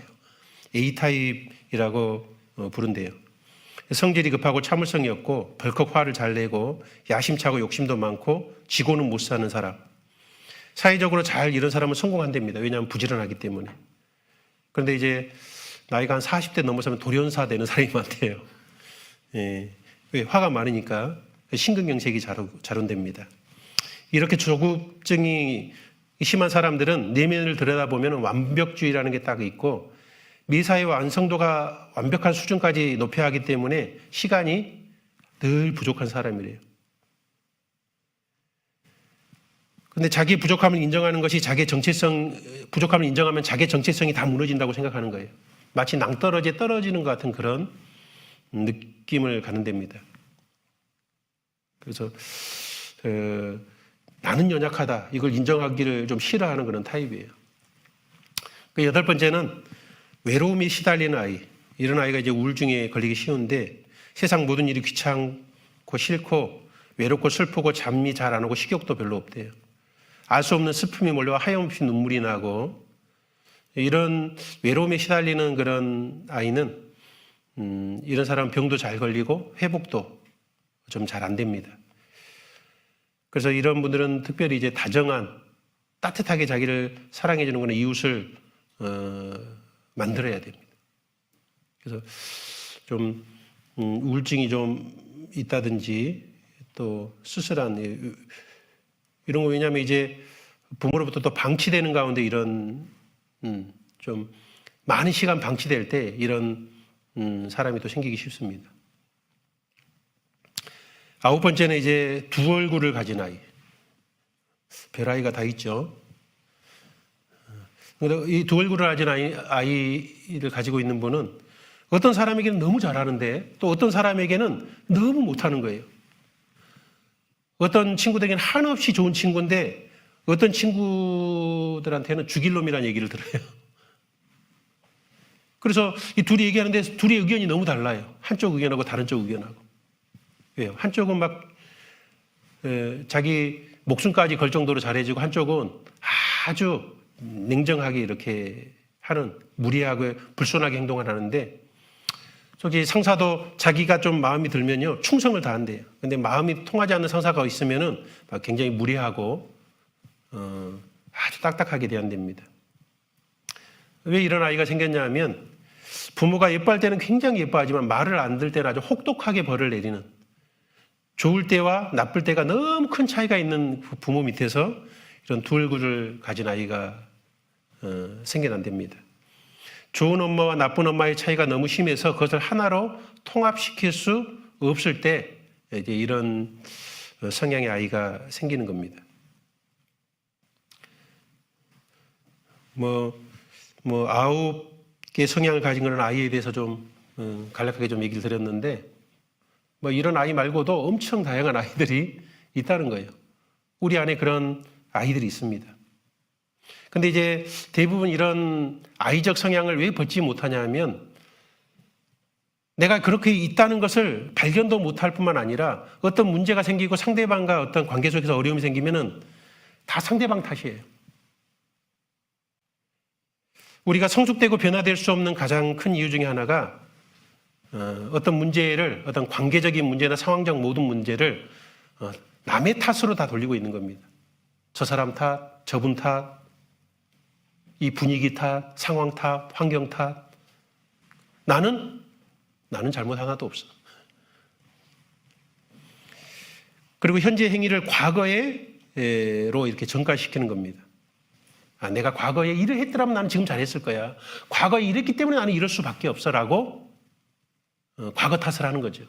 A타입이라고 부른대요. 성질이 급하고 참을성이 없고 벌컥 화를 잘 내고 야심차고 욕심도 많고 지고는 못 사는 사람. 사회적으로 잘 이런 사람은 성공한답니다. 왜냐하면 부지런하기 때문에. 그런데 이제 나이가 한 40대 넘어서면 돌연사 되는 사람이 많대요. 예. 왜? 화가 많으니까 신근경색이 자론됩니다. 이렇게 조급증이 심한 사람들은 내면을 들여다보면 완벽주의라는 게 딱 있고 미사의 완성도가 완벽한 수준까지 높여야 하기 때문에 시간이 늘 부족한 사람이래요. 근데 자기 부족함을 인정하는 것이 자기 정체성, 부족함을 인정하면 자기 정체성이 다 무너진다고 생각하는 거예요. 마치 낭떠러지에 떨어지는 것 같은 그런 느낌을 갖는답니다. 그래서 나는 연약하다, 이걸 인정하기를 좀 싫어하는 그런 타입이에요. 그 8번째는 외로움이 시달리는 아이. 이런 아이가 이제 우울증에 걸리기 쉬운데 세상 모든 일이 귀찮고 싫고 외롭고 슬프고 잠이 잘 안 오고 식욕도 별로 없대요. 알 수 없는 슬픔이 몰려와 하염없이 눈물이 나고 이런 외로움에 시달리는 그런 아이는 이런 사람은 병도 잘 걸리고 회복도 좀 잘 안 됩니다. 그래서 이런 분들은 특별히 이제 다정한 따뜻하게 자기를 사랑해 주는 그런 이웃을 만들어야 됩니다. 그래서 좀 우울증이 좀 있다든지 또 쓸쓸한 이런 거 왜냐하면 이제 부모로부터 또 방치되는 가운데 이런 좀 많은 시간 방치될 때 이런 사람이 또 생기기 쉽습니다. 9번째는 이제 두 얼굴을 가진 아이. 별아이가 다 있죠. 이 두 얼굴을 가진 아이를 가지고 있는 분은 어떤 사람에게는 너무 잘하는데 또 어떤 사람에게는 너무 못하는 거예요. 어떤 친구들에게는 한없이 좋은 친구인데 어떤 친구들한테는 죽일 놈이라는 얘기를 들어요. 그래서 이 둘이 얘기하는데 둘의 의견이 너무 달라요. 한쪽 의견하고 다른 쪽 의견하고. 왜요? 한쪽은 막 자기 목숨까지 걸 정도로 잘해주고 한쪽은 아주 냉정하게 이렇게 하는 무리하고 불손하게 행동을 하는데 저기 상사도 자기가 좀 마음이 들면요 충성을 다한대요. 근데 마음이 통하지 않는 상사가 있으면은 굉장히 무리하고 아주 딱딱하게 대한답니다. 왜 이런 아이가 생겼냐 하면 부모가 예뻐할 때는 굉장히 예뻐하지만 말을 안 들 때는 아주 혹독하게 벌을 내리는 좋을 때와 나쁠 때가 너무 큰 차이가 있는 부모 밑에서 이런 두 얼굴을 가진 아이가 생겨난답니다. 좋은 엄마와 나쁜 엄마의 차이가 너무 심해서 그것을 하나로 통합시킬 수 없을 때 이제 이런 성향의 아이가 생기는 겁니다. 9개 성향을 가진 그런 아이에 대해서 좀 간략하게 좀 얘기를 드렸는데 이런 아이 말고도 엄청 다양한 아이들이 있다는 거예요. 우리 안에 그런 아이들이 있습니다. 근데 이제 대부분 이런 아이적 성향을 왜 벗지 못하냐 하면 내가 그렇게 있다는 것을 발견도 못할 뿐만 아니라 어떤 문제가 생기고 상대방과 어떤 관계 속에서 어려움이 생기면은 다 상대방 탓이에요. 우리가 성숙되고 변화될 수 없는 가장 큰 이유 중에 하나가 어떤 문제를 어떤 관계적인 문제나 상황적 모든 문제를 남의 탓으로 다 돌리고 있는 겁니다. 저 사람 탓, 저분 탓, 이 분위기 탓, 상황 탓, 환경 탓. 나는 잘못 하나도 없어. 그리고 현재 행위를 과거로 이렇게 전가시키는 겁니다. 내가 과거에 일을 했더라면 나는 지금 잘했을 거야. 과거에 이랬기 때문에 나는 이럴 수밖에 없어라고 과거 탓을 하는 거죠.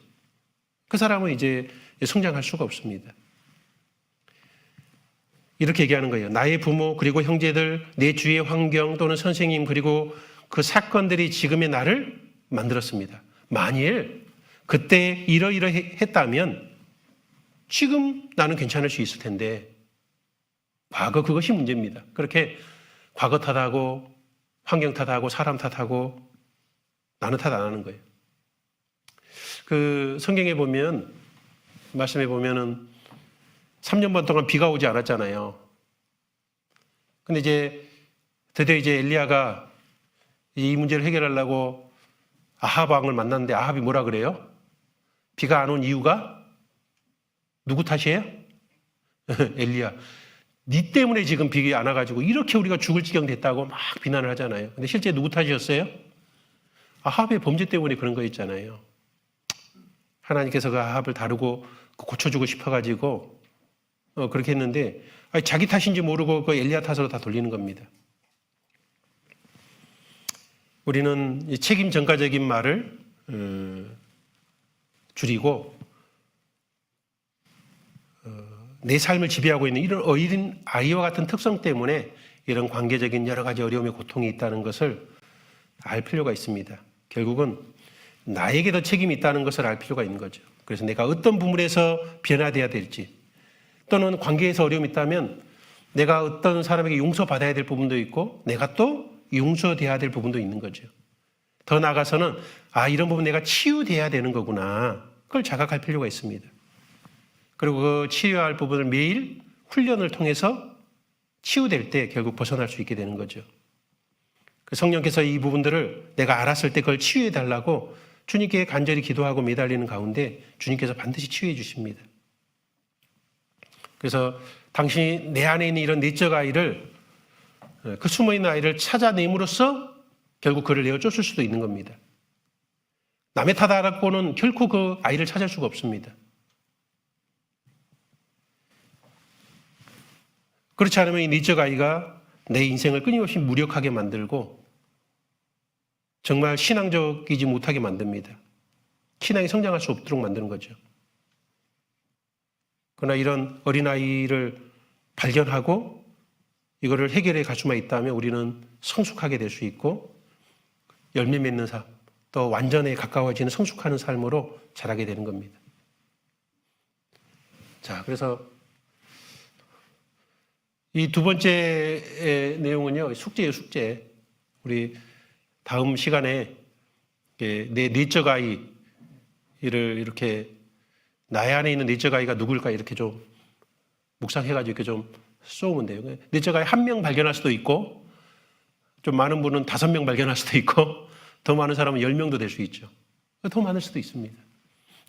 그 사람은 이제 성장할 수가 없습니다. 이렇게 얘기하는 거예요. 나의 부모 그리고 형제들, 내 주위의 환경 또는 선생님 그리고 그 사건들이 지금의 나를 만들었습니다. 만일 그때 이러이러했다면 지금 나는 괜찮을 수 있을 텐데 과거 그것이 문제입니다. 그렇게 과거 탓하고 환경 탓하고 사람 탓하고 나는 탓 안 하는 거예요. 그 성경에 보면 말씀해 보면은 3년 반 동안 비가 오지 않았잖아요. 근데 이제 드디어 이제 엘리야가 이 문제를 해결하려고 아합 왕을 만났는데 아합이 뭐라 그래요? 비가 안 온 이유가 누구 탓이에요? 엘리야. 네 때문에 지금 비가 안 와가지고 이렇게 우리가 죽을 지경 됐다고 막 비난을 하잖아요. 근데 실제 누구 탓이었어요? 아합의 범죄 때문에 그런 거 있잖아요. 하나님께서 그 아합을 다루고 고쳐주고 싶어가지고 그렇게 했는데 자기 탓인지 모르고 그 엘리야 탓으로 다 돌리는 겁니다. 우리는 책임 전가적인 말을 줄이고 내 삶을 지배하고 있는 이런 어린 아이와 같은 특성 때문에 이런 관계적인 여러 가지 어려움의 고통이 있다는 것을 알 필요가 있습니다. 결국은 나에게 더 책임이 있다는 것을 알 필요가 있는 거죠. 그래서 내가 어떤 부분에서 변화돼야 될지, 또는 관계에서 어려움이 있다면 내가 어떤 사람에게 용서받아야 될 부분도 있고 내가 또 용서돼야 될 부분도 있는 거죠. 더 나아가서는 이런 부분 내가 치유돼야 되는 거구나, 그걸 자각할 필요가 있습니다. 그리고 그 치유할 부분을 매일 훈련을 통해서 치유될 때 결국 벗어날 수 있게 되는 거죠. 성령께서 이 부분들을 내가 알았을 때 그걸 치유해 달라고 주님께 간절히 기도하고 매달리는 가운데 주님께서 반드시 치유해 주십니다. 그래서 당신이 내 안에 있는 이런 내적 아이를, 그 숨어있는 아이를 찾아냄으로써 결국 그를 내어 쫓을 수도 있는 겁니다. 남의 탓 알았고는 결코 그 아이를 찾을 수가 없습니다. 그렇지 않으면 이 내적 아이가 내 인생을 끊임없이 무력하게 만들고 정말 신앙적이지 못하게 만듭니다. 신앙이 성장할 수 없도록 만드는 거죠. 그러나 이런 어린아이를 발견하고 이거를 해결해 갈 수만 있다면 우리는 성숙하게 될 수 있고 열매 맺는 삶, 또 완전에 가까워지는 성숙하는 삶으로 자라게 되는 겁니다. 자, 그래서 이 두 번째 내용은요, 숙제예요, 숙제. 우리 다음 시간에 내 내적 아이를 이렇게 나의 안에 있는 내적 아이가 누굴까 이렇게 좀 묵상해가지고 이렇게 좀 쏘면 돼요. 내적 아이 1명 발견할 수도 있고, 좀 많은 분은 5명 발견할 수도 있고, 더 많은 사람은 10명도 될 수 있죠. 더 많을 수도 있습니다.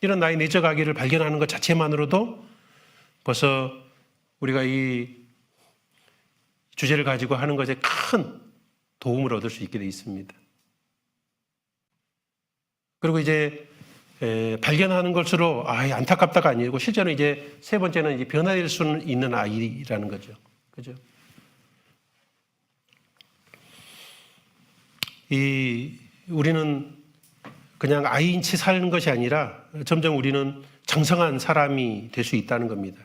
이런 나의 내적 아기를 발견하는 것 자체만으로도 벌써 우리가 이 주제를 가지고 하는 것에 큰 도움을 얻을 수 있게 되어 있습니다. 그리고 이제 발견하는 것으로 안타깝다가 아니고 실제로 이제 세 번째는 이제 변화될 수 있는 아이라는 거죠. 그죠? 우리는 그냥 아이인 채 사는 것이 아니라 점점 우리는 장성한 사람이 될 수 있다는 겁니다.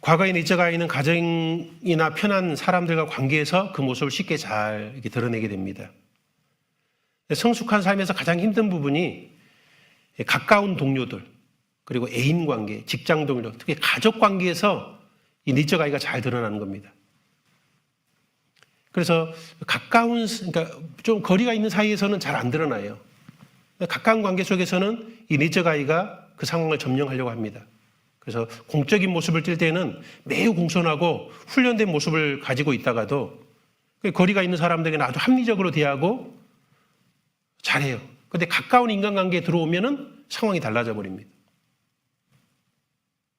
과거의 내적 아이는 가정이나 편한 사람들과 관계에서 그 모습을 쉽게 잘 이렇게 드러내게 됩니다. 성숙한 삶에서 가장 힘든 부분이 가까운 동료들, 그리고 애인 관계, 직장 동료, 특히 가족 관계에서 이 내적 아이가 잘 드러나는 겁니다. 그래서 그러니까 좀 거리가 있는 사이에서는 잘 안 드러나요. 가까운 관계 속에서는 이 내적 아이가 그 상황을 점령하려고 합니다. 그래서 공적인 모습을 띌 때는 매우 공손하고 훈련된 모습을 가지고 있다가도 거리가 있는 사람들에게는 아주 합리적으로 대하고 잘해요. 그런데 가까운 인간관계에 들어오면은 상황이 달라져 버립니다.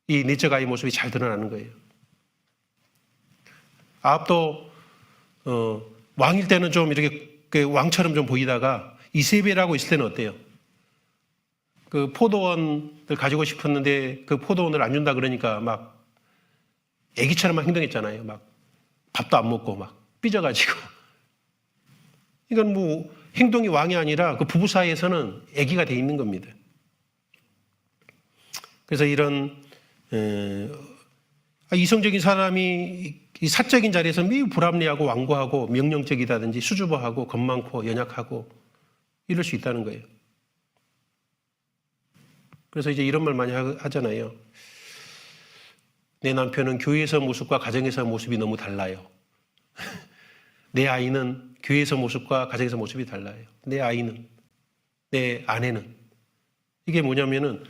이 내적 아이 모습이 잘 드러나는 거예요. 아합도 왕일 때는 좀 이렇게 왕처럼 좀 보이다가 이세벨하고 있을 때는 어때요? 그 포도원을 가지고 싶었는데 그 포도원을 안 준다 그러니까 막 애기처럼 막 행동했잖아요. 막 밥도 안 먹고 막 삐져가지고. 이건 뭐 행동이 왕이 아니라 그 부부 사이에서는 애기가 돼 있는 겁니다. 그래서 이런 이성적인 사람이 이 사적인 자리에서 매우 불합리하고 완고하고 명령적이다든지 수줍어하고 겁 많고 연약하고 이럴 수 있다는 거예요. 그래서 이제 이런 말 많이 하잖아요. 내 남편은 교회에서 모습과 가정에서 모습이 너무 달라요. 내 아이는 교회에서 모습과 가정에서 모습이 달라요. 내 아이는, 내 아내는. 이게 뭐냐면은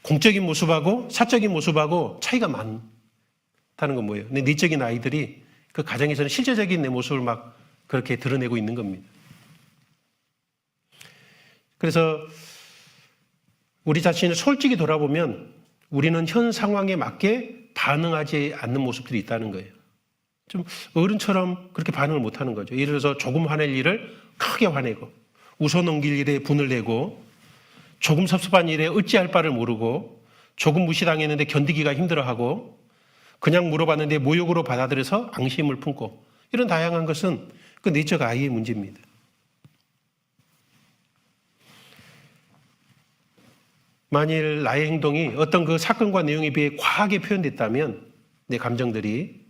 공적인 모습하고 사적인 모습하고 차이가 많다는 건 뭐예요? 근데 내적인 아이들이 그 가정에서는 실제적인 내 모습을 막 그렇게 드러내고 있는 겁니다. 그래서 우리 자신을 솔직히 돌아보면 우리는 현 상황에 맞게 반응하지 않는 모습들이 있다는 거예요. 좀 어른처럼 그렇게 반응을 못하는 거죠. 예를 들어서 조금 화낼 일을 크게 화내고, 웃어넘길 일에 분을 내고, 조금 섭섭한 일에 어찌할 바를 모르고, 조금 무시당했는데 견디기가 힘들어하고, 그냥 물어봤는데 모욕으로 받아들여서 앙심을 품고, 이런 다양한 것은 그 내적 아이의 문제입니다. 만일 나의 행동이 어떤 그 사건과 내용에 비해 과하게 표현됐다면 내 감정들이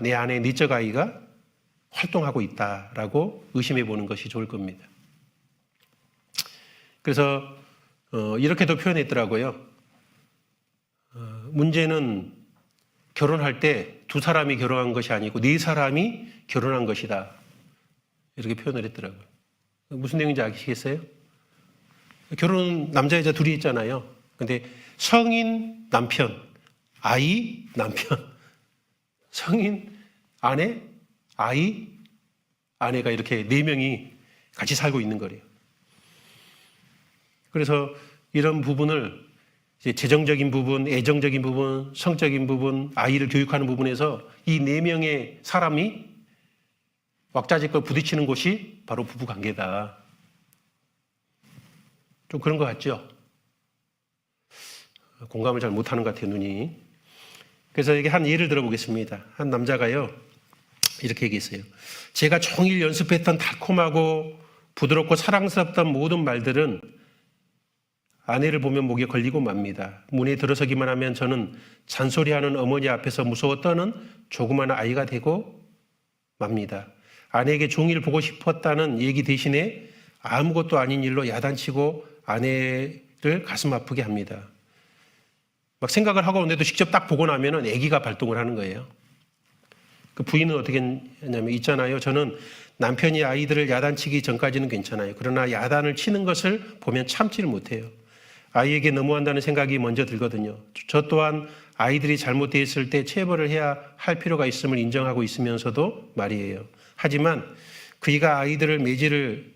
내 안에 내적 아이가 활동하고 있다라고 의심해 보는 것이 좋을 겁니다. 그래서 이렇게도 표현했더라고요. 문제는 결혼할 때 두 사람이 결혼한 것이 아니고 네 사람이 결혼한 것이다. 이렇게 표현을 했더라고요. 무슨 내용인지 아시겠어요? 결혼 남자 여자 둘이 했잖아요. 근데 성인 남편, 아이 남편, 성인 아내, 아이 아내가 이렇게 4명이 같이 살고 있는 거래요. 그래서 이런 부분을 이제 재정적인 부분, 애정적인 부분, 성적인 부분, 아이를 교육하는 부분에서 이 4명의 사람이 왁자지껄 부딪히는 곳이 바로 부부관계다. 좀 그런 것 같죠? 공감을 잘 못하는 것 같아요, 눈이. 그래서 이게 한 예를 들어보겠습니다. 한 남자가요, 이렇게 얘기했어요. 제가 종일 연습했던 달콤하고 부드럽고 사랑스럽던 모든 말들은 아내를 보면 목에 걸리고 맙니다. 문에 들어서기만 하면 저는 잔소리하는 어머니 앞에서 무서워 떠는 조그마한 아이가 되고 맙니다. 아내에게 종일 보고 싶었다는 얘기 대신에 아무것도 아닌 일로 야단치고 아내를 가슴 아프게 합니다. 막 생각을 하고 오는데도 직접 딱 보고 나면은 아기가 발동을 하는 거예요. 그 부인은 어떻게 했냐면, 있잖아요. 저는 남편이 아이들을 야단치기 전까지는 괜찮아요. 그러나 야단을 치는 것을 보면 참지를 못해요. 아이에게 너무한다는 생각이 먼저 들거든요. 저 또한 아이들이 잘못되었을 때 체벌을 해야 할 필요가 있음을 인정하고 있으면서도 말이에요. 하지만 그이가 아이들을 매질을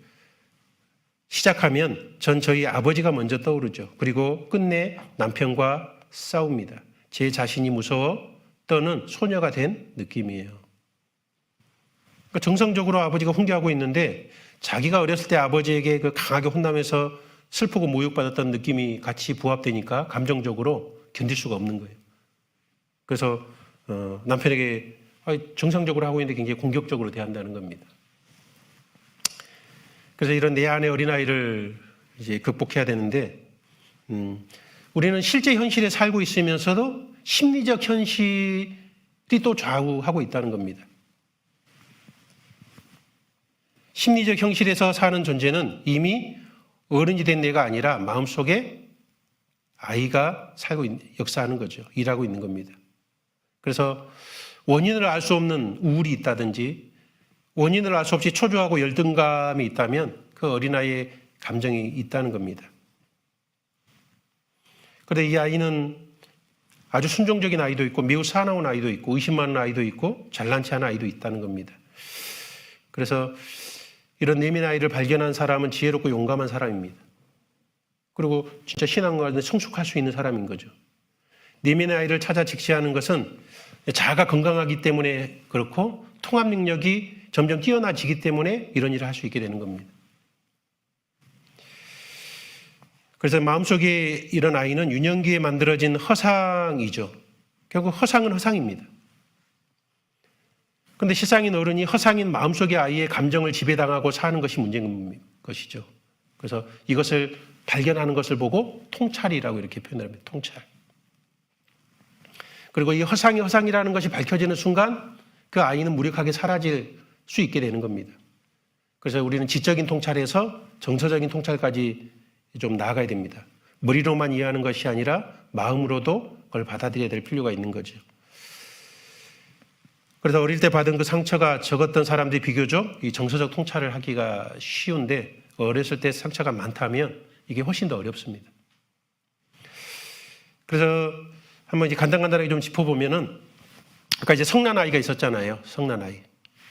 시작하면 전 저희 아버지가 먼저 떠오르죠. 그리고 끝내 남편과 싸웁니다. 제 자신이 무서워 떠는 소녀가 된 느낌이에요. 그러니까 정상적으로 아버지가 훈계하고 있는데 자기가 어렸을 때 아버지에게 그 강하게 혼나면서 슬프고 모욕받았던 느낌이 같이 부합되니까 감정적으로 견딜 수가 없는 거예요. 그래서 남편에게 정상적으로 하고 있는데 굉장히 공격적으로 대한다는 겁니다. 그래서 이런 내 안의 어린아이를 이제 극복해야 되는데, 우리는 실제 현실에 살고 있으면서도 심리적 현실이 또 좌우하고 있다는 겁니다. 심리적 현실에서 사는 존재는 이미 어른이 된 내가 아니라 마음속에 아이가 역사하는 거죠. 일하고 있는 겁니다. 그래서 원인을 알 수 없는 우울이 있다든지 원인을 알 수 없이 초조하고 열등감이 있다면 그 어린아이의 감정이 있다는 겁니다. 그런데 이 아이는 아주 순종적인 아이도 있고 매우 사나운 아이도 있고 의심 많은 아이도 있고 잘난 체한 아이도 있다는 겁니다. 그래서 이런 내면 아이를 발견한 사람은 지혜롭고 용감한 사람입니다. 그리고 진짜 신앙과는 성숙할 수 있는 사람인 거죠. 내면의 아이를 찾아 직시하는 것은 자아가 건강하기 때문에 그렇고 통합 능력이 점점 뛰어나지기 때문에 이런 일을 할 수 있게 되는 겁니다. 그래서 마음속에 이런 아이는 유년기에 만들어진 허상이죠. 결국 허상은 허상입니다. 그런데 실상인 어른이 허상인 마음속의 아이의 감정을 지배당하고 사는 것이 문제인 것이죠. 그래서 이것을 발견하는 것을 보고 통찰이라고 이렇게 표현을 합니다. 통찰. 그리고 이 허상이 허상이라는 것이 밝혀지는 순간 그 아이는 무력하게 사라질 수 있게 되는 겁니다. 그래서 우리는 지적인 통찰에서 정서적인 통찰까지 좀 나아가야 됩니다. 머리로만 이해하는 것이 아니라 마음으로도 그걸 받아들여야 될 필요가 있는 거죠. 그래서 어릴 때 받은 그 상처가 적었던 사람들이 비교적 이 정서적 통찰을 하기가 쉬운데 어렸을 때 상처가 많다면 이게 훨씬 더 어렵습니다. 그래서 한번 이제 간단하게 좀 짚어보면은 아까 이제 성난 아이가 있었잖아요. 성난 아이.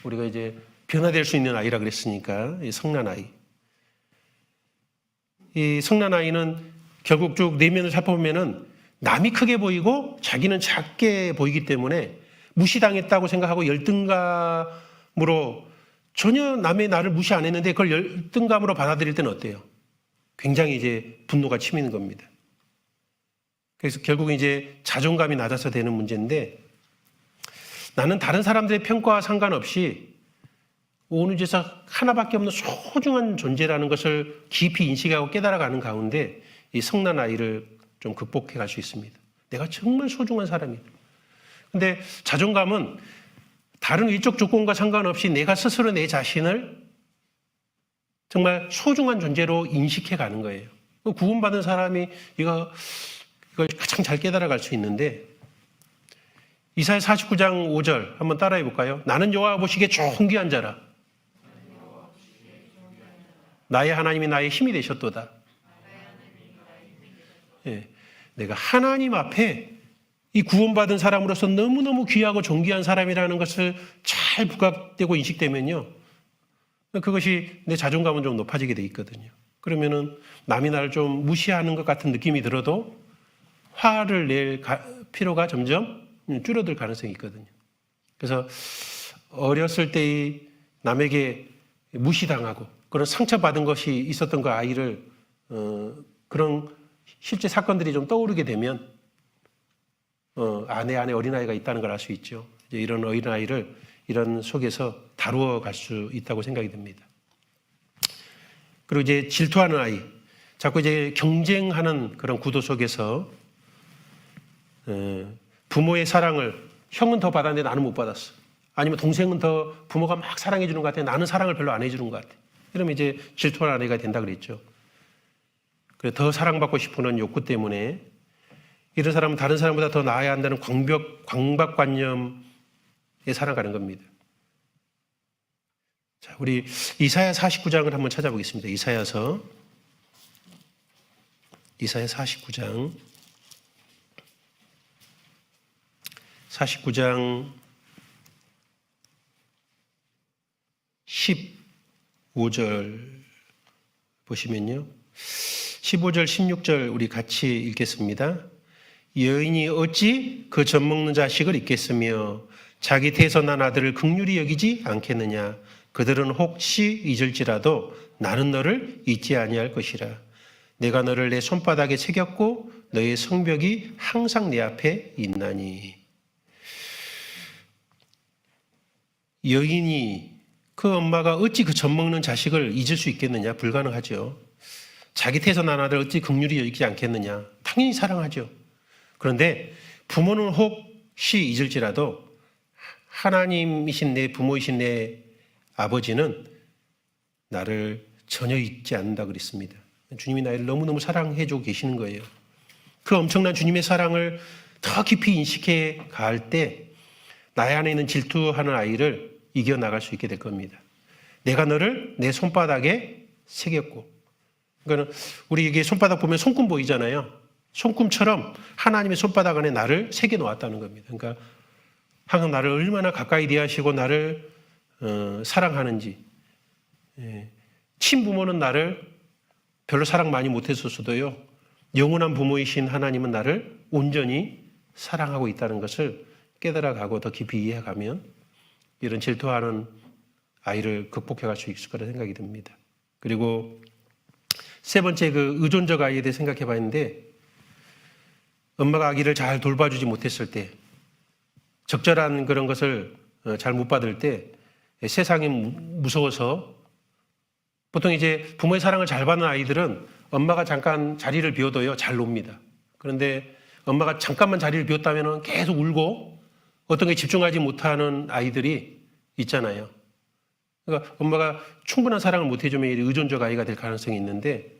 우리가 이제 변화될 수 있는 아이라 그랬으니까 이 성난 아이. 이 성난 아이는 결국 쭉 내면을 살펴보면은 남이 크게 보이고 자기는 작게 보이기 때문에 무시당했다고 생각하고 열등감으로 전혀 남의 나를 무시 안 했는데 그걸 열등감으로 받아들일 때는 어때요? 굉장히 이제 분노가 치미는 겁니다. 그래서 결국은 이제 자존감이 낮아서 되는 문제인데 나는 다른 사람들의 평가와 상관없이 온 우주에서 하나밖에 없는 소중한 존재라는 것을 깊이 인식하고 깨달아가는 가운데 이 성난 아이를 좀 극복해 갈 수 있습니다. 내가 정말 소중한 사람이다. 근데 자존감은 다른 외적 조건과 상관없이 내가 스스로 내 자신을 정말 소중한 존재로 인식해 가는 거예요. 구원받은 사람이 이걸 가장 잘 깨달아갈 수 있는데 이사야 49장 5절 한번 따라해 볼까요? 나는 여호와 보시기에 존귀한 자라. 나의 하나님이 나의 힘이 되셨도다. 예, 내가 하나님 앞에 이 구원받은 사람으로서 너무너무 귀하고 존귀한 사람이라는 것을 잘 부각되고 인식되면요. 그것이 내 자존감은 좀 높아지게 돼 있거든요. 그러면은 남이 나를 좀 무시하는 것 같은 느낌이 들어도 화를 낼 필요가 점점 줄어들 가능성이 있거든요. 그래서 어렸을 때의 남에게 무시당하고 그런 상처받은 것이 있었던 그 아이를 그런 실제 사건들이 좀 떠오르게 되면 내 안에 어린아이가 있다는 걸 알 수 있죠. 이제 이런 어린아이를 이런 속에서 다루어 갈 수 있다고 생각이 듭니다. 그리고 이제 질투하는 아이, 자꾸 이제 경쟁하는 그런 구도 속에서 부모의 사랑을 형은 더 받았는데 나는 못 받았어. 아니면 동생은 더 부모가 막 사랑해 주는 것 같아. 나는 사랑을 별로 안 해주는 것 같아. 이러면 이제 질투하는 아이가 된다 그랬죠. 그래 더 사랑받고 싶은 욕구 때문에 이런 사람은 다른 사람보다 더 나아야 한다는 강박관념에 살아가는 겁니다. 자, 우리 이사야 49장을 한번 찾아보겠습니다. 이사야 49장 15절 보시면요. 15절, 16절 우리 같이 읽겠습니다. 여인이 어찌 그 젖먹는 자식을 잊겠으며 자기 태선한 아들을 긍휼히 여기지 않겠느냐. 그들은 혹시 잊을지라도 나는 너를 잊지 아니할 것이라. 내가 너를 내 손바닥에 새겼고 너의 성벽이 항상 내 앞에 있나니. 여인이 그 엄마가 어찌 그 젖먹는 자식을 잊을 수 있겠느냐. 불가능하죠. 자기 태선한 아들 어찌 긍휼히 여기지 않겠느냐. 당연히 사랑하죠. 그런데 부모는 혹시 잊을지라도 하나님이신 내 부모이신 내 아버지는 나를 전혀 잊지 않는다 그랬습니다. 주님이 나를 너무너무 사랑해주고 계시는 거예요. 그 엄청난 주님의 사랑을 더 깊이 인식해 갈 때 나의 안에 있는 질투하는 아이를 이겨나갈 수 있게 될 겁니다. 내가 너를 내 손바닥에 새겼고, 그러니까 우리 이게 손바닥 보면 손금 보이잖아요. 손금처럼 하나님의 손바닥 안에 나를 새겨 놓았다는 겁니다. 그러니까 항상 나를 얼마나 가까이 대하시고 나를 사랑하는지. 친부모는 나를 별로 사랑 많이 못했었어도요. 영원한 부모이신 하나님은 나를 온전히 사랑하고 있다는 것을 깨달아가고 더 깊이 이해해가면 이런 질투하는 아이를 극복해갈 수 있을 거라 생각이 듭니다. 그리고 세 번째 그 의존적 아이에 대해 생각해 봤는데 엄마가 아기를 잘 돌봐주지 못했을 때 적절한 그런 것을 잘 못 받을 때 세상이 무서워서 보통 이제 부모의 사랑을 잘 받는 아이들은 엄마가 잠깐 자리를 비워도요 잘 놉니다. 그런데 엄마가 잠깐만 자리를 비웠다면 계속 울고 어떤 게 집중하지 못하는 아이들이 있잖아요. 그러니까 엄마가 충분한 사랑을 못 해주면 의존적 아이가 될 가능성이 있는데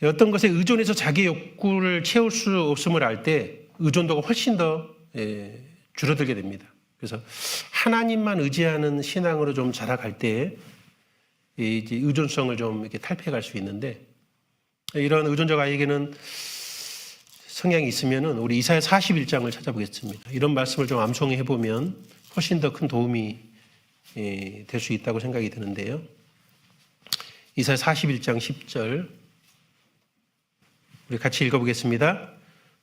어떤 것에 의존해서 자기 욕구를 채울 수 없음을 알 때 의존도가 훨씬 더 줄어들게 됩니다. 그래서 하나님만 의지하는 신앙으로 좀 자라갈 때 이제 의존성을 좀 이렇게 탈피해 갈 수 있는데 이런 의존적 아이에게는 성향이 있으면은 우리 이사야 41장을 찾아보겠습니다. 이런 말씀을 좀 암송해 보면 훨씬 더 큰 도움이 될 수 있다고 생각이 드는데요. 이사야 41장 10절 우리 같이 읽어보겠습니다.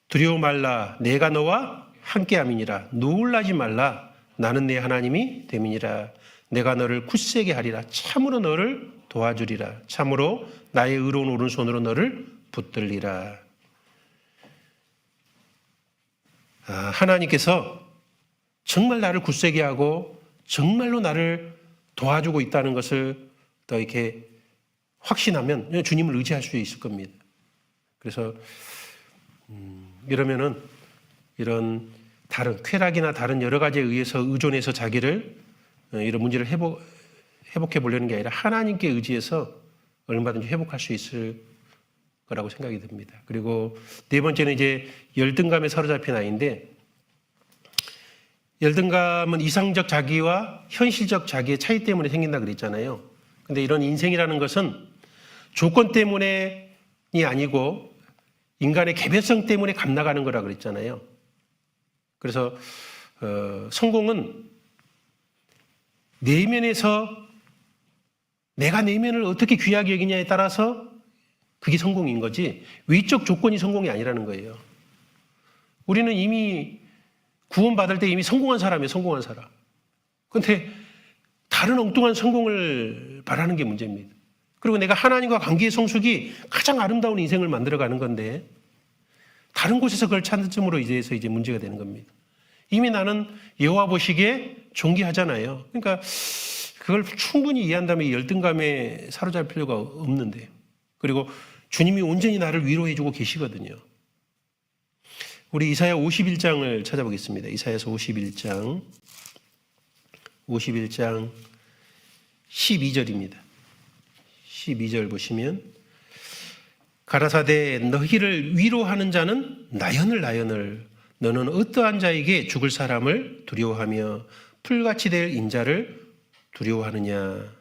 두려워 말라 내가 너와 함께함이니라. 놀라지 말라 나는 내 하나님이 됨이니라. 내가 너를 굳세게 하리라. 참으로 너를 도와주리라. 참으로 나의 의로운 오른손으로 너를 붙들리라. 하나님께서 정말 나를 굳세게 하고 정말로 나를 도와주고 있다는 것을 더 이렇게 확신하면 주님을 의지할 수 있을 겁니다. 그래서 이러면은 이런 다른 쾌락이나 다른 여러 가지에 의해서 의존해서 자기를 이런 문제를 회복해 보려는 게 아니라 하나님께 의지해서 얼마든지 회복할 수 있을 거라고 생각이 듭니다. 그리고 네 번째는 이제 열등감에 사로잡힌 아이인데, 열등감은 이상적 자기와 현실적 자기의 차이 때문에 생긴다 그랬잖아요. 근데 이런 인생이라는 것은 조건 때문이 아니고 인간의 개별성 때문에 감나가는 거라 그랬잖아요. 그래서 성공은 내면에서 내가 내면을 어떻게 귀하게 여기냐에 따라서 그게 성공인 거지 외적 조건이 성공이 아니라는 거예요. 우리는 이미 구원받을 때 이미 성공한 사람이에요. 성공한 사람. 그런데 다른 엉뚱한 성공을 바라는 게 문제입니다. 그리고 내가 하나님과 관계의 성숙이 가장 아름다운 인생을 만들어가는 건데 다른 곳에서 그걸 찾음으로 이제 문제가 되는 겁니다. 이미 나는 여호와 보시기에 존귀하잖아요. 그러니까 그걸 충분히 이해한다면 열등감에 사로잡힐 필요가 없는데, 그리고 주님이 온전히 나를 위로해주고 계시거든요. 우리 이사야 51장을 찾아보겠습니다. 이사야서 51장 12절입니다. 12절 보시면 가라사대 너희를 위로하는 자는 나연을 너는 어떠한 자에게 죽을 사람을 두려워하며 풀같이 될 인자를 두려워하느냐.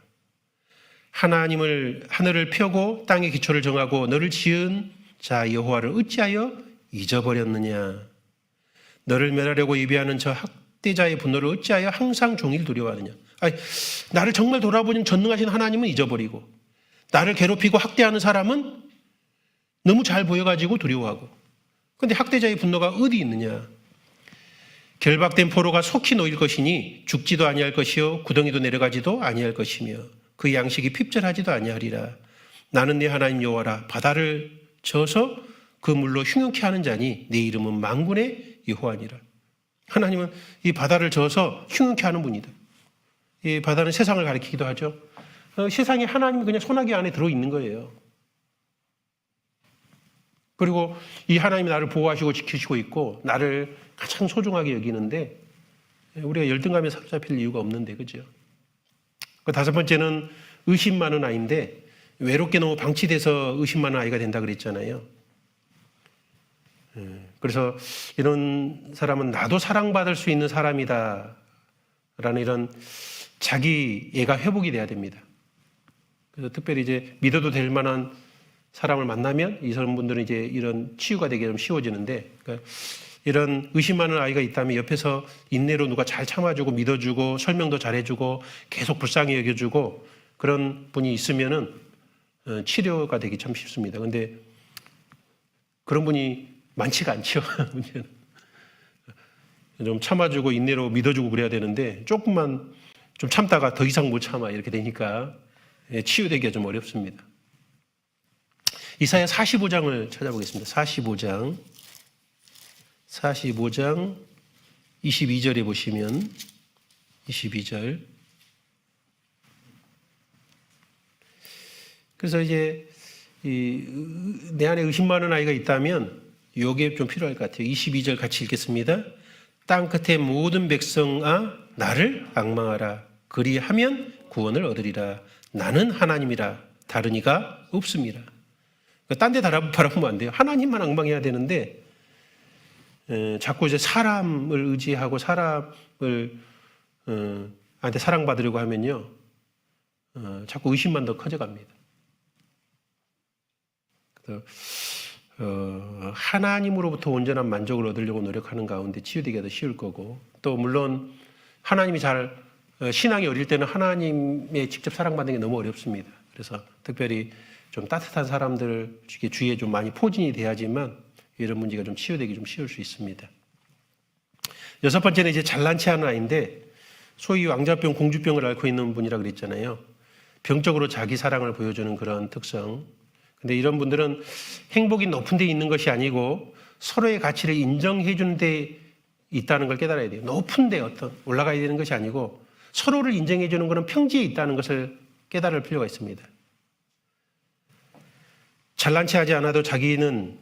하늘을 펴고 땅의 기초를 정하고 너를 지은 자 여호와를 어찌하여 잊어버렸느냐. 너를 멸하려고 예비하는 저 학대자의 분노를 어찌하여 항상 종일 두려워하느냐. 나를 정말 돌아보는 전능하신 하나님은 잊어버리고 나를 괴롭히고 학대하는 사람은 너무 잘 보여가지고 두려워하고, 그런데 학대자의 분노가 어디 있느냐. 결박된 포로가 속히 놓일 것이니 죽지도 아니할 것이요 구덩이도 내려가지도 아니할 것이며 그 양식이 핍절하지도 아니하리라. 나는 네 하나님 여호와라. 바다를 저어서 그 물로 흉흉케 하는 자니 네 이름은 만군의 여호와니라. 하나님은 이 바다를 저어서 흉흉케 하는 분이다. 이 바다는 세상을 가리키기도 하죠. 세상에 하나님이 그냥 소나기 안에 들어있는 거예요. 그리고 이 하나님이 나를 보호하시고 지키시고 있고 나를 가장 소중하게 여기는데 우리가 열등감에 사로잡힐 이유가 없는데, 그죠? 그 다섯 번째는 의심 많은 아이인데 외롭게 너무 방치돼서 의심 많은 아이가 된다 그랬잖아요. 그래서 이런 사람은 나도 사랑받을 수 있는 사람이다 라는 이런 자기애가 회복이 돼야 됩니다. 그래서 특별히 이제 믿어도 될 만한 사람을 만나면 이 사람분들은 이제 이런 치유가 되게 좀 쉬워지는데, 그러니까 이런 의심 많은 아이가 있다면 옆에서 인내로 누가 잘 참아주고 믿어주고 설명도 잘해주고 계속 불쌍히 여겨주고 그런 분이 있으면은 치료가 되기 참 쉽습니다. 그런데 그런 분이 많지가 않죠. 문제는 좀 참아주고 인내로 믿어주고 그래야 되는데 조금만 좀 참다가 더 이상 못 참아 이렇게 되니까 치유되기가 좀 어렵습니다. 이사야 45장을 찾아보겠습니다. 45장 22절에 보시면 22절. 그래서 이제 내 안에 의심 많은 아이가 있다면 요게 좀 필요할 것 같아요. 22절 같이 읽겠습니다. 땅 끝의 모든 백성아 나를 앙망하라. 그리하면 구원을 얻으리라. 나는 하나님이라 다른 이가 없습니다. 딴 데 바라보면 안 돼요. 하나님만 앙망해야 되는데 자꾸 이제 사람을 의지하고 사람을 한테 사랑받으려고 하면요 자꾸 의심만 더 커져갑니다. 그래서 하나님으로부터 온전한 만족을 얻으려고 노력하는 가운데 치유되기가 더 쉬울 거고, 또 물론 하나님이 신앙이 어릴 때는 하나님의 직접 사랑받는 게 너무 어렵습니다. 그래서 특별히 좀 따뜻한 사람들 주위에 좀 많이 포진이 돼야지만 이런 문제가 좀 치유되기 좀 쉬울 수 있습니다. 여섯 번째는 이제 잘난 체하는 아이인데, 소위 왕자병, 공주병을 앓고 있는 분이라 그랬잖아요. 병적으로 자기 사랑을 보여주는 그런 특성. 근데 이런 분들은 행복이 높은 데 있는 것이 아니고 서로의 가치를 인정해 주는 데 있다는 걸 깨달아야 돼요. 높은 데 올라가야 되는 것이 아니고 서로를 인정해 주는 것은 평지에 있다는 것을 깨달을 필요가 있습니다. 잘난 체하지 않아도 자기는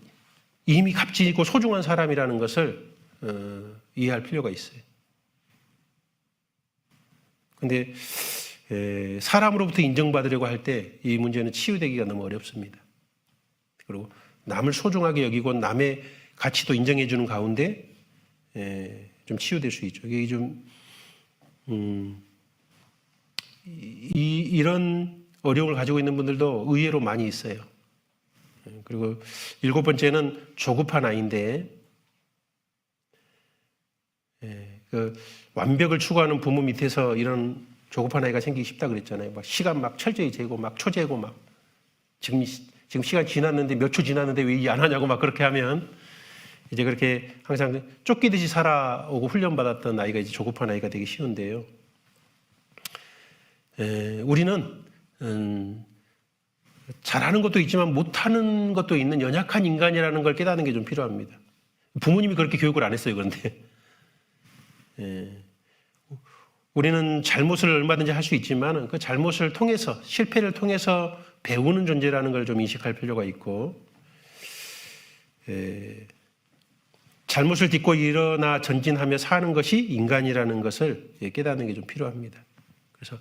이미 값지고 소중한 사람이라는 것을 이해할 필요가 있어요. 근데 사람으로부터 인정받으려고 할 때 이 문제는 치유되기가 너무 어렵습니다. 그리고 남을 소중하게 여기고 남의 가치도 인정해 주는 가운데 좀 치유될 수 있죠. 이게 좀 이런 어려움을 가지고 있는 분들도 의외로 많이 있어요. 그리고 일곱 번째는 조급한 아이인데, 그 완벽을 추구하는 부모 밑에서 이런 조급한 아이가 생기기 쉽다 그랬잖아요. 막 시간 막 철저히 재고 막 초재고 막 지금 시간 지났는데 몇 초 지났는데 왜 일 안 하냐고 막 그렇게 하면 이제 그렇게 항상 쫓기듯이 살아오고 훈련받았던 아이가 이제 조급한 아이가 되기 쉬운데요. 우리는 잘하는 것도 있지만 못하는 것도 있는 연약한 인간이라는 걸 깨닫는 게 좀 필요합니다. 부모님이 그렇게 교육을 안 했어요. 그런데 우리는 잘못을 얼마든지 할 수 있지만 그 잘못을 통해서, 실패를 통해서 배우는 존재라는 걸 좀 인식할 필요가 있고, 잘못을 딛고 일어나 전진하며 사는 것이 인간이라는 것을 깨닫는 게 좀 필요합니다. 그래서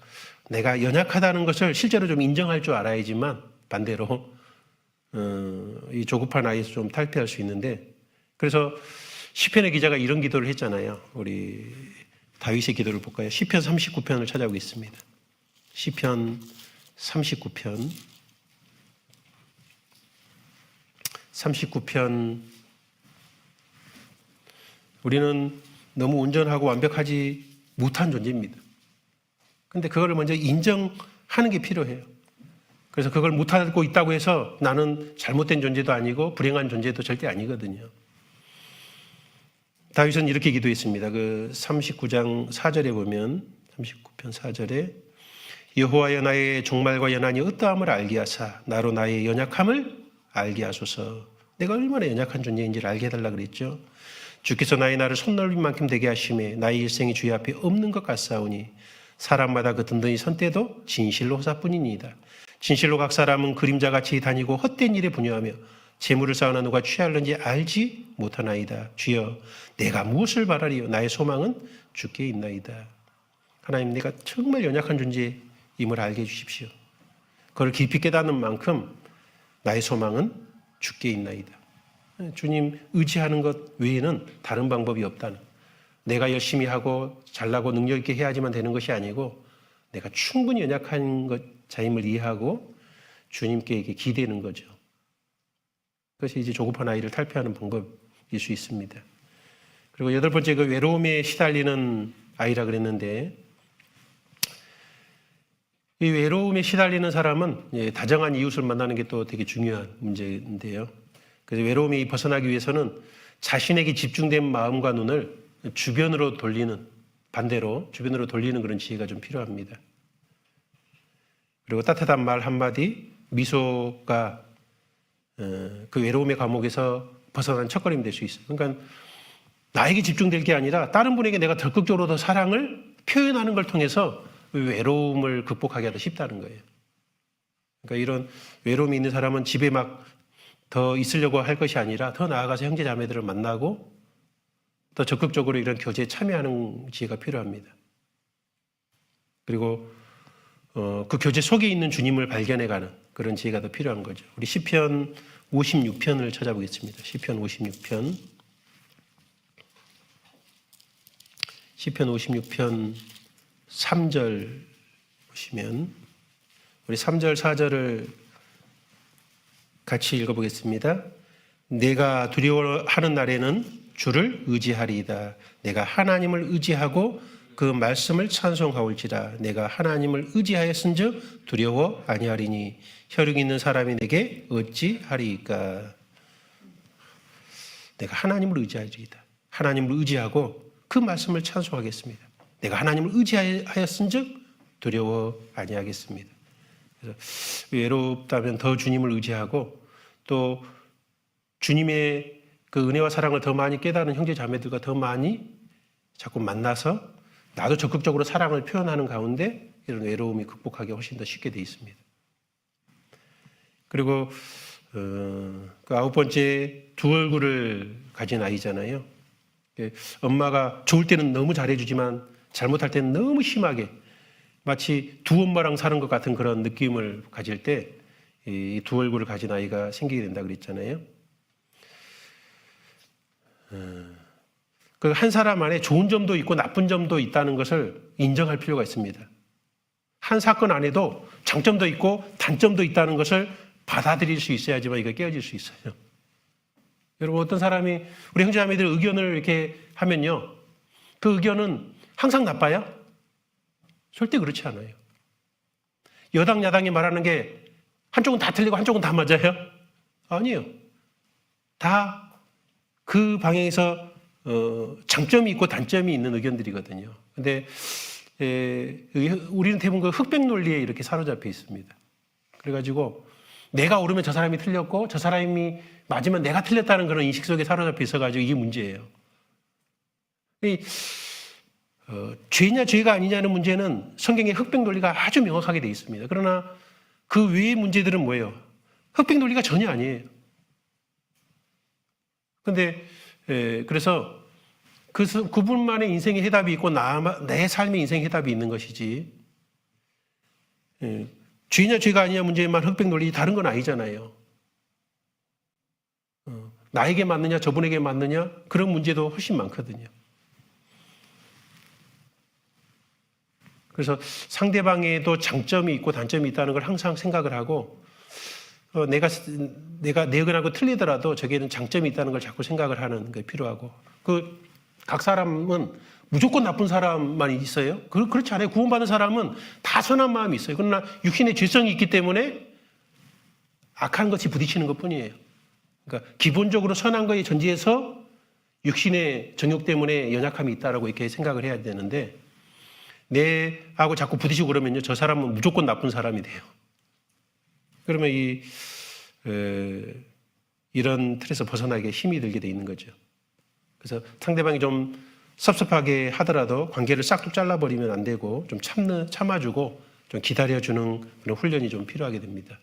내가 연약하다는 것을 실제로 좀 인정할 줄 알아야지만 반대로 이 조급한 아이에서 좀 탈피할 수 있는데, 그래서 시편의 기자가 이런 기도를 했잖아요. 우리 다윗의 기도를 볼까요? 시편 39편을 찾아보겠습니다. 시편 39편 39편. 우리는 너무 온전하고 완벽하지 못한 존재입니다. 근데 그걸 먼저 인정하는 게 필요해요. 그래서 그걸 못하고 있다고 해서 나는 잘못된 존재도 아니고 불행한 존재도 절대 아니거든요. 다윗은 이렇게 기도했습니다. 그 39장 4절에 보면, 39편 4절에 여호와여 나의 종말과 연한이 어떠함을 알게 하사 나로 나의 연약함을 알게 하소서. 내가 얼마나 연약한 존재인지를 알게 해달라 그랬죠. 주께서 나의 날을 손놀림만큼 되게 하심에 나의 일생이 주의 앞에 없는 것 같사오니 사람마다 그 든든히 선 때도 진실로 호사뿐이니이다. 진실로 각 사람은 그림자같이 다니고 헛된 일에 분유하며 재물을 쌓으나 누가 취할는지 알지 못하나이다. 주여 내가 무엇을 바라리요? 나의 소망은 주께 있나이다. 하나님, 내가 정말 연약한 존재임을 알게 해주십시오. 그걸 깊이 깨닫는 만큼 나의 소망은 주께 있나이다. 주님 의지하는 것 외에는 다른 방법이 없다는, 내가 열심히 하고 잘나고 능력 있게 해야지만 되는 것이 아니고 내가 충분히 연약한 자임을 이해하고 주님께 이렇게 기대는 거죠. 그것이 이제 조급한 아이를 탈피하는 방법일 수 있습니다. 그리고 여덟 번째, 그 외로움에 시달리는 아이라 그랬는데, 이 외로움에 시달리는 사람은 다정한 이웃을 만나는 게 또 되게 중요한 문제인데요. 그래서 외로움이 벗어나기 위해서는 자신에게 집중된 마음과 눈을 주변으로 돌리는, 반대로 주변으로 돌리는 그런 지혜가 좀 필요합니다. 그리고 따뜻한 말 한마디, 미소가 그 외로움의 감옥에서 벗어나는 첫걸음이 될 수 있어요. 그러니까 나에게 집중될 게 아니라 다른 분에게 내가 적극적으로 더 사랑을 표현하는 걸 통해서 외로움을 극복하게 하기 쉽다는 거예요. 그러니까 이런 외로움이 있는 사람은 집에 막 더 있으려고 할 것이 아니라 더 나아가서 형제 자매들을 만나고 더 적극적으로 이런 교제에 참여하는 지혜가 필요합니다. 그리고 그 교제 속에 있는 주님을 발견해가는 그런 지혜가 더 필요한 거죠. 우리 시편 56편을 찾아보겠습니다. 시편 56편. 시편 56편 3절 보시면, 우리 3절 4절을 같이 읽어보겠습니다. 내가 두려워하는 날에는 주를 의지하리이다. 내가 하나님을 의지하고 그 말씀을 찬송하올지라. 내가 하나님을 의지하였은즉 두려워 아니하리니 혈육 있는 사람이 내게 어찌하리이까. 내가 하나님을 의지하리이다. 하나님을 의지하고 그 말씀을 찬송하겠습니다. 내가 하나님을 의지하였은즉 두려워 아니하겠습니다. 그래서 외롭다면 더 주님을 의지하고 또 주님의 그 은혜와 사랑을 더 많이 깨달은 형제 자매들과 더 많이 자꾸 만나서 나도 적극적으로 사랑을 표현하는 가운데 이런 외로움이 극복하기 훨씬 더 쉽게 되어 있습니다. 그리고 그 9번째 두 얼굴을 가진 아이잖아요. 엄마가 좋을 때는 너무 잘해주지만 잘못할 때는 너무 심하게 마치 두 엄마랑 사는 것 같은 그런 느낌을 가질 때 이 두 얼굴을 가진 아이가 생기게 된다 그랬잖아요. 그 한 사람 안에 좋은 점도 있고 나쁜 점도 있다는 것을 인정할 필요가 있습니다. 한 사건 안에도 장점도 있고 단점도 있다는 것을 받아들일 수 있어야지만 이거 깨어질 수 있어요. 여러분, 어떤 사람이 우리 형제자매들 의견을 이렇게 하면요, 그 의견은 항상 나빠요? 절대 그렇지 않아요. 여당 야당이 말하는 게 한쪽은 다 틀리고 한쪽은 다 맞아요? 아니에요. 다 그 방향에서 장점이 있고 단점이 있는 의견들이거든요. 근데 우리는 대부분 그 흑백 논리에 이렇게 사로잡혀 있습니다. 그래가지고 내가 옳으면 저 사람이 틀렸고 저 사람이 맞으면 내가 틀렸다는 그런 인식 속에 사로잡혀 있어가지고 이게 문제예요. 죄냐 죄가 아니냐는 문제는 성경의 흑백 논리가 아주 명확하게 되어 있습니다. 그러나 그 외의 문제들은 뭐예요? 흑백 논리가 전혀 아니에요. 근데 그래서 그분만의 인생의 해답이 있고 내 삶의 인생의 해답이 있는 것이지, 죄냐 죄가 아니냐 문제만 흑백 논리, 다른 건 아니잖아요. 나에게 맞느냐 저분에게 맞느냐 그런 문제도 훨씬 많거든요. 그래서 상대방에도 장점이 있고 단점이 있다는 걸 항상 생각을 하고, 내가 내 의견하고 틀리더라도 저게는 장점이 있다는 걸 자꾸 생각을 하는 게 필요하고, 각 사람은 무조건 나쁜 사람만 있어요? 그렇지 않아요. 구원받은 사람은 다 선한 마음이 있어요. 그러나 육신의 죄성이 있기 때문에 악한 것이 부딪히는 것 뿐이에요. 그러니까 기본적으로 선한 거에 전제해서 육신의 정욕 때문에 연약함이 있다라고 이렇게 생각을 해야 되는데, 내하고 자꾸 부딪히고 그러면요, 저 사람은 무조건 나쁜 사람이 돼요. 그러면 이런 틀에서 벗어나기에 힘이 들게 돼 있는 거죠. 그래서 상대방이 좀 섭섭하게 하더라도 관계를 싹둑 잘라버리면 안 되고 좀 참아주고 좀 기다려주는 그런 훈련이 좀 필요하게 됩니다.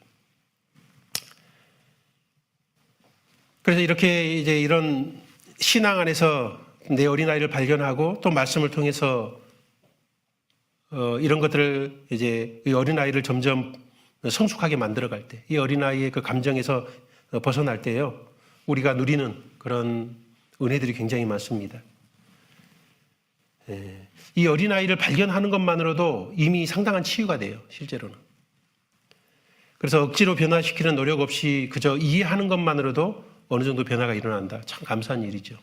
그래서 이렇게 이제 이런 신앙 안에서 내 어린아이를 발견하고 또 말씀을 통해서 이런 것들을 이제 이 어린아이를 점점 성숙하게 만들어갈 때, 이 어린아이의 그 감정에서 벗어날 때요, 우리가 누리는 그런 은혜들이 굉장히 많습니다. 이 어린아이를 발견하는 것만으로도 이미 상당한 치유가 돼요, 실제로는. 그래서 억지로 변화시키는 노력 없이 그저 이해하는 것만으로도 어느 정도 변화가 일어난다. 참 감사한 일이죠.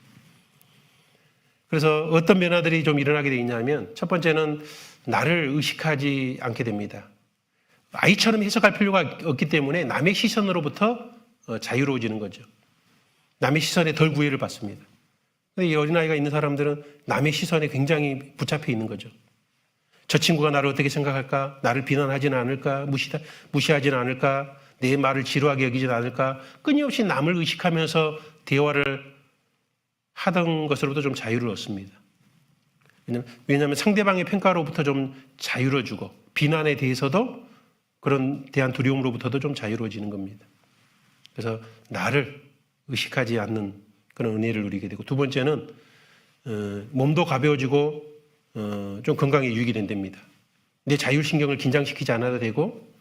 그래서 어떤 변화들이 좀 일어나게 돼 있냐면, 첫 번째는 나를 의식하지 않게 됩니다. 아이처럼 해석할 필요가 없기 때문에 남의 시선으로부터 자유로워지는 거죠. 남의 시선에 덜 구애를 받습니다. 근데 이 어린아이가 있는 사람들은 남의 시선에 굉장히 붙잡혀 있는 거죠. 저 친구가 나를 어떻게 생각할까? 나를 비난하지는 않을까? 무시하지는 않을까? 내 말을 지루하게 여기지는 않을까? 끊임없이 남을 의식하면서 대화를 하던 것으로부터 좀 자유를 얻습니다. 왜냐하면 상대방의 평가로부터 좀 자유로워지고, 비난에 대해서도 그런 대한 두려움으로부터도 좀 자유로워지는 겁니다. 그래서 나를 의식하지 않는 그런 은혜를 누리게 되고, 두 번째는 몸도 가벼워지고 좀 건강에 유익이 된답니다. 내 자율신경을 긴장시키지 않아도 되고,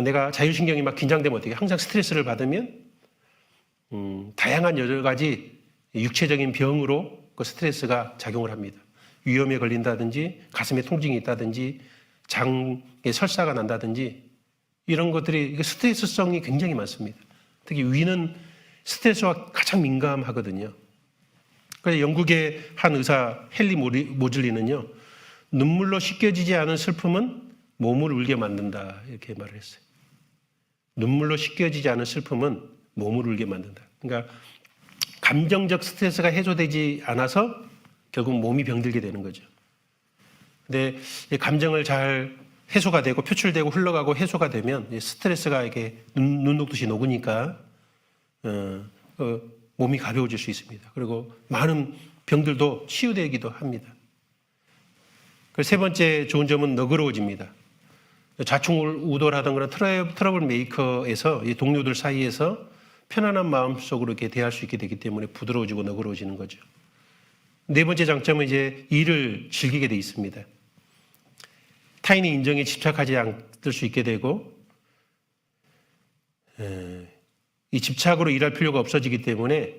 내가 자율신경이 막 긴장되면 어떻게, 항상 스트레스를 받으면 다양한 여러 가지 육체적인 병으로 그 스트레스가 작용을 합니다. 위염에 걸린다든지, 가슴에 통증이 있다든지, 장에 설사가 난다든지, 이런 것들이 스트레스성이 굉장히 많습니다. 특히 위는 스트레스와 가장 민감하거든요. 그래서 영국의 한 의사 헨리 모즐리는요, 눈물로 씻겨지지 않은 슬픔은 몸을 울게 만든다, 이렇게 말을 했어요. 눈물로 씻겨지지 않은 슬픔은 몸을 울게 만든다. 그러니까 감정적 스트레스가 해소되지 않아서 결국 몸이 병들게 되는 거죠. 근데 감정을 잘 해소가 되고 표출되고 흘러가고 해소가 되면 스트레스가 이렇게 눈 녹듯이 녹으니까 몸이 가벼워질 수 있습니다. 그리고 많은 병들도 치유되기도 합니다. 세 번째 좋은 점은 너그러워집니다. 좌충우돌하던 그런 트러블 메이커에서 이 동료들 사이에서 편안한 마음속으로 이렇게 대할 수 있게 되기 때문에 부드러워지고 너그러워지는 거죠. 네 번째 장점은 이제 일을 즐기게 돼 있습니다. 타인의 인정에 집착하지 않을 수 있게 되고, 이 집착으로 일할 필요가 없어지기 때문에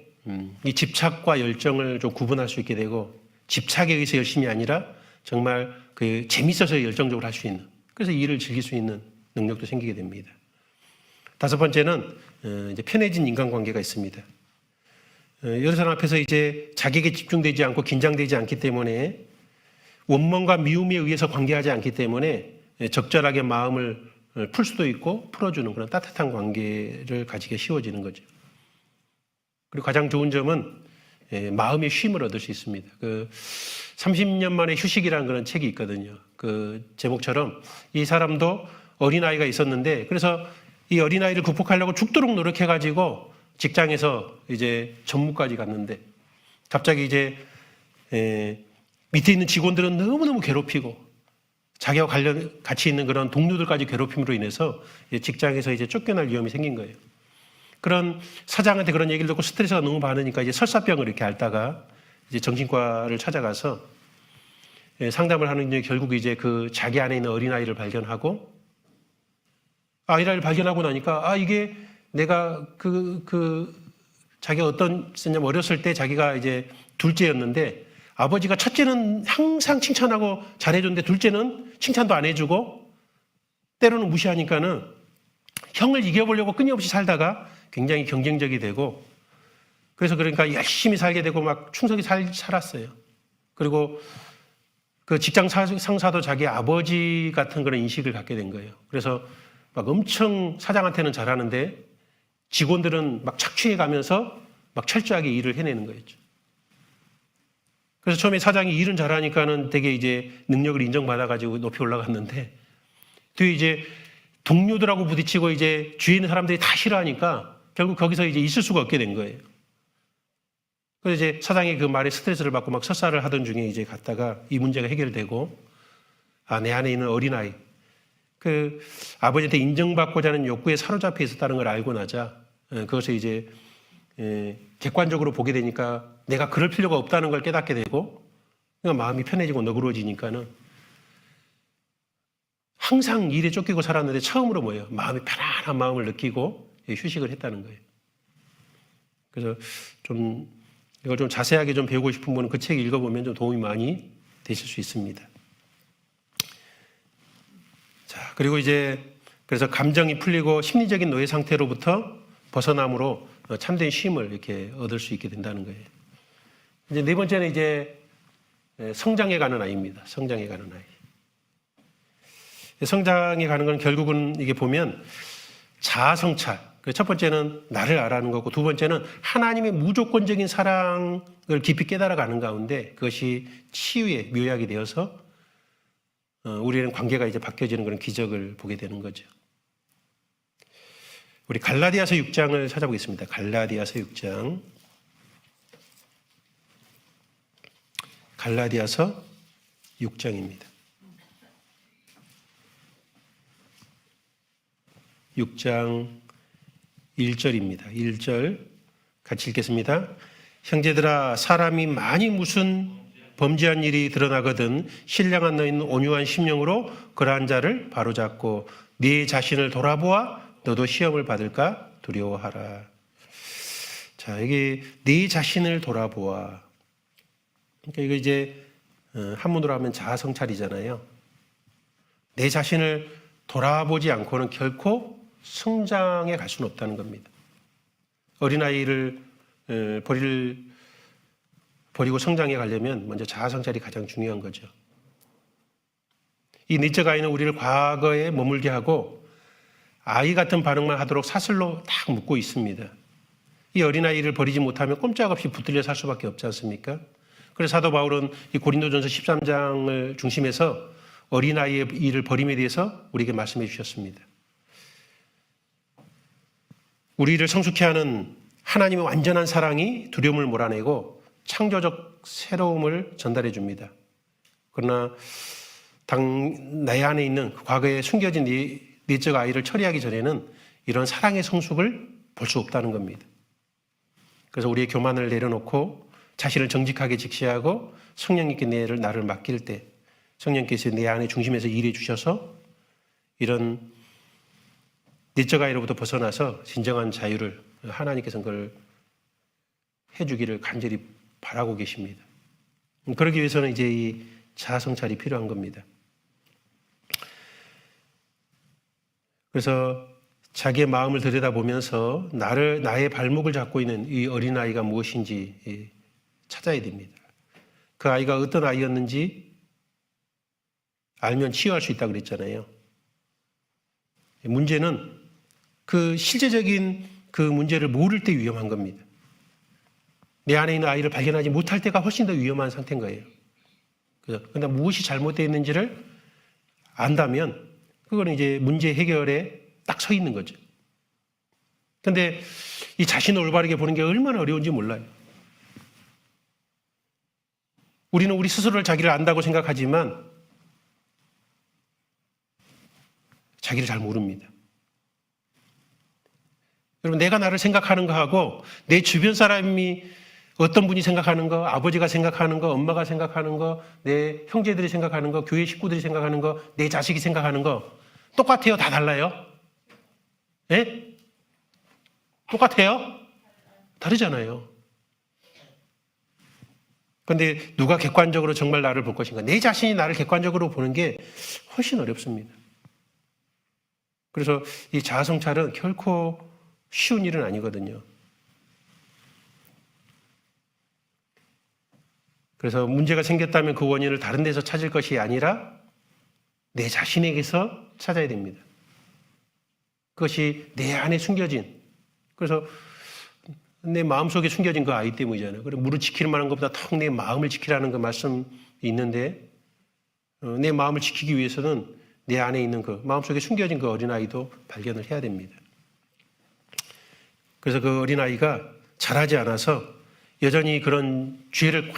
이 집착과 열정을 좀 구분할 수 있게 되고, 집착에 의해서 열심이 아니라 정말 그 재밌어서 열정적으로 할 수 있는, 그래서 일을 즐길 수 있는 능력도 생기게 됩니다. 다섯 번째는 이제 편해진 인간관계가 있습니다. 여러 사람 앞에서 이제 자기에게 집중되지 않고 긴장되지 않기 때문에 원망과 미움에 의해서 관계하지 않기 때문에 적절하게 마음을 풀 수도 있고 풀어주는 그런 따뜻한 관계를 가지기 쉬워지는 거죠. 그리고 가장 좋은 점은 마음의 쉼을 얻을 수 있습니다. 30년 만에 휴식이라는 그런 책이 있거든요. 그 제목처럼 이 사람도 어린아이가 있었는데, 그래서 이 어린아이를 극복하려고 죽도록 노력해가지고 직장에서 이제 전무까지 갔는데, 갑자기 이제 밑에 있는 직원들은 너무너무 괴롭히고 자기와 같이 있는 그런 동료들까지 괴롭힘으로 인해서 직장에서 이제 쫓겨날 위험이 생긴 거예요. 그런 사장한테 그런 얘기를 듣고 스트레스가 너무 많으니까 이제 설사병을 이렇게 앓다가 이제 정신과를 찾아가서 상담을 하는 중에 결국 이제 그 자기 안에 있는 어린아이를 발견하고, 아이를 발견하고 나니까 이게 내가 자기가 어떤 쓰냐면 어렸을 때 자기가 이제 둘째였는데 아버지가 첫째는 항상 칭찬하고 잘해줬는데 둘째는 칭찬도 안 해주고 때로는 무시하니까는 형을 이겨보려고 끊임없이 살다가 굉장히 경쟁적이 되고, 그래서 그러니까 열심히 살게 되고 막 충성히 살았어요. 그리고 그 직장 상사도 자기 아버지 같은 그런 인식을 갖게 된 거예요. 그래서 막 엄청 사장한테는 잘하는데 직원들은 막 착취해 가면서 막 철저하게 일을 해내는 거였죠. 그래서 처음에 사장이 일은 잘하니까는 되게 이제 능력을 인정받아가지고 높이 올라갔는데, 뒤에 이제 동료들하고 부딪히고 이제 주위에 있는 사람들이 다 싫어하니까 결국 거기서 이제 있을 수가 없게 된 거예요. 그래서 이제 사장이 그 말에 스트레스를 받고 막 설사를 하던 중에 이제 갔다가 이 문제가 해결되고, 내 안에 있는 어린아이, 그 아버지한테 인정받고자 하는 욕구에 사로잡혀 있었다는 걸 알고 나자 그것을 이제 객관적으로 보게 되니까 내가 그럴 필요가 없다는 걸 깨닫게 되고, 그러니까 마음이 편해지고 너그러워지니까는 항상 일에 쫓기고 살았는데 처음으로 뭐예요? 마음이 편안한 마음을 느끼고 휴식을 했다는 거예요. 그래서 이걸 좀 자세하게 좀 배우고 싶은 분은 그 책 읽어보면 좀 도움이 많이 되실 수 있습니다. 자, 그리고 이제 그래서 감정이 풀리고 심리적인 노예 상태로부터 벗어남으로 참된 쉼을 이렇게 얻을 수 있게 된다는 거예요. 이제 네 번째는 이제 성장해 가는 아이입니다. 성장해 가는 아이. 성장해 가는 건 결국은 이게 보면 자아 성찰. 첫 번째는 나를 알아가는 거고, 두 번째는 하나님의 무조건적인 사랑을 깊이 깨달아가는 가운데 그것이 치유의 묘약이 되어서 우리는 관계가 이제 바뀌어지는 그런 기적을 보게 되는 거죠. 우리 갈라디아서 6장을 찾아보겠습니다. 갈라디아서 6장. 갈라디아서 6장입니다. 6장 1절입니다. 1절 같이 읽겠습니다. 형제들아, 사람이 많이 무슨 범죄한 일이 드러나거든 신령한 너희는 온유한 심령으로 그러한 자를 바로잡고 네 자신을 돌아보아 너도 시험을 받을까 두려워하라. 자, 여기 네 자신을 돌아보아. 그러니까 이거 이제 한문으로 하면 자아 성찰이잖아요. 내 자신을 돌아보지 않고는 결코 성장에 갈 수는 없다는 겁니다. 어린아이를 버리고 성장해 가려면 먼저 자아성찰이 가장 중요한 거죠. 이 내적 아이는 우리를 과거에 머물게 하고 아이 같은 반응만 하도록 사슬로 딱 묶고 있습니다. 이 어린아이를 버리지 못하면 꼼짝없이 붙들려 살 수밖에 없지 않습니까? 그래서 사도 바울은 이 고린도전서 13장을 중심해서 어린아이의 일을 버림에 대해서 우리에게 말씀해 주셨습니다. 우리를 성숙케 하는 하나님의 완전한 사랑이 두려움을 몰아내고 창조적 새로움을 전달해 줍니다. 그러나 내 안에 있는 과거에 숨겨진 내적 아이를 처리하기 전에는 이런 사랑의 성숙을 볼 수 없다는 겁니다. 그래서 우리의 교만을 내려놓고 자신을 정직하게 직시하고 성령님께 나를 맡길 때 성령께서 내 안에 중심에서 일해 주셔서 이런 내적 아이로부터 벗어나서 진정한 자유를 하나님께서 그걸 해주기를 간절히 바라고 계십니다. 그러기 위해서는 이제 이 자아성찰이 필요한 겁니다. 그래서 자기의 마음을 들여다보면서 나의 발목을 잡고 있는 이 어린아이가 무엇인지 찾아야 됩니다. 그 아이가 어떤 아이였는지 알면 치유할 수 있다고 그랬잖아요. 문제는 그 실제적인 그 문제를 모를 때 위험한 겁니다. 내 안에 있는 아이를 발견하지 못할 때가 훨씬 더 위험한 상태인 거예요. 그러나 무엇이 잘못되어 있는지를 안다면 그거는 이제 문제 해결에 딱 서 있는 거죠. 그런데 이 자신을 올바르게 보는 게 얼마나 어려운지 몰라요. 우리는 우리 스스로를 자기를 안다고 생각하지만 자기를 잘 모릅니다. 여러분, 내가 나를 생각하는 거하고 내 주변 사람이 어떤 분이 생각하는 거, 아버지가 생각하는 거, 엄마가 생각하는 거, 내 형제들이 생각하는 거, 교회 식구들이 생각하는 거, 내 자식이 생각하는 거 똑같아요? 다 달라요? 예? 똑같아요? 다르잖아요. 그런데 누가 객관적으로 정말 나를 볼 것인가? 내 자신이 나를 객관적으로 보는 게 훨씬 어렵습니다. 그래서 이 자아성찰은 결코 쉬운 일은 아니거든요. 그래서 문제가 생겼다면 그 원인을 다른 데서 찾을 것이 아니라 내 자신에게서 찾아야 됩니다. 그것이 내 안에 숨겨진, 그래서 내 마음속에 숨겨진 그 아이 때문이잖아요. 그리고 물을 지키는 만한 것보다 더 내 마음을 지키라는 그 말씀이 있는데 내 마음을 지키기 위해서는 내 안에 있는 그 마음속에 숨겨진 그 어린아이도 발견을 해야 됩니다. 그래서 그 어린아이가 자라지 않아서 여전히 그런 죄를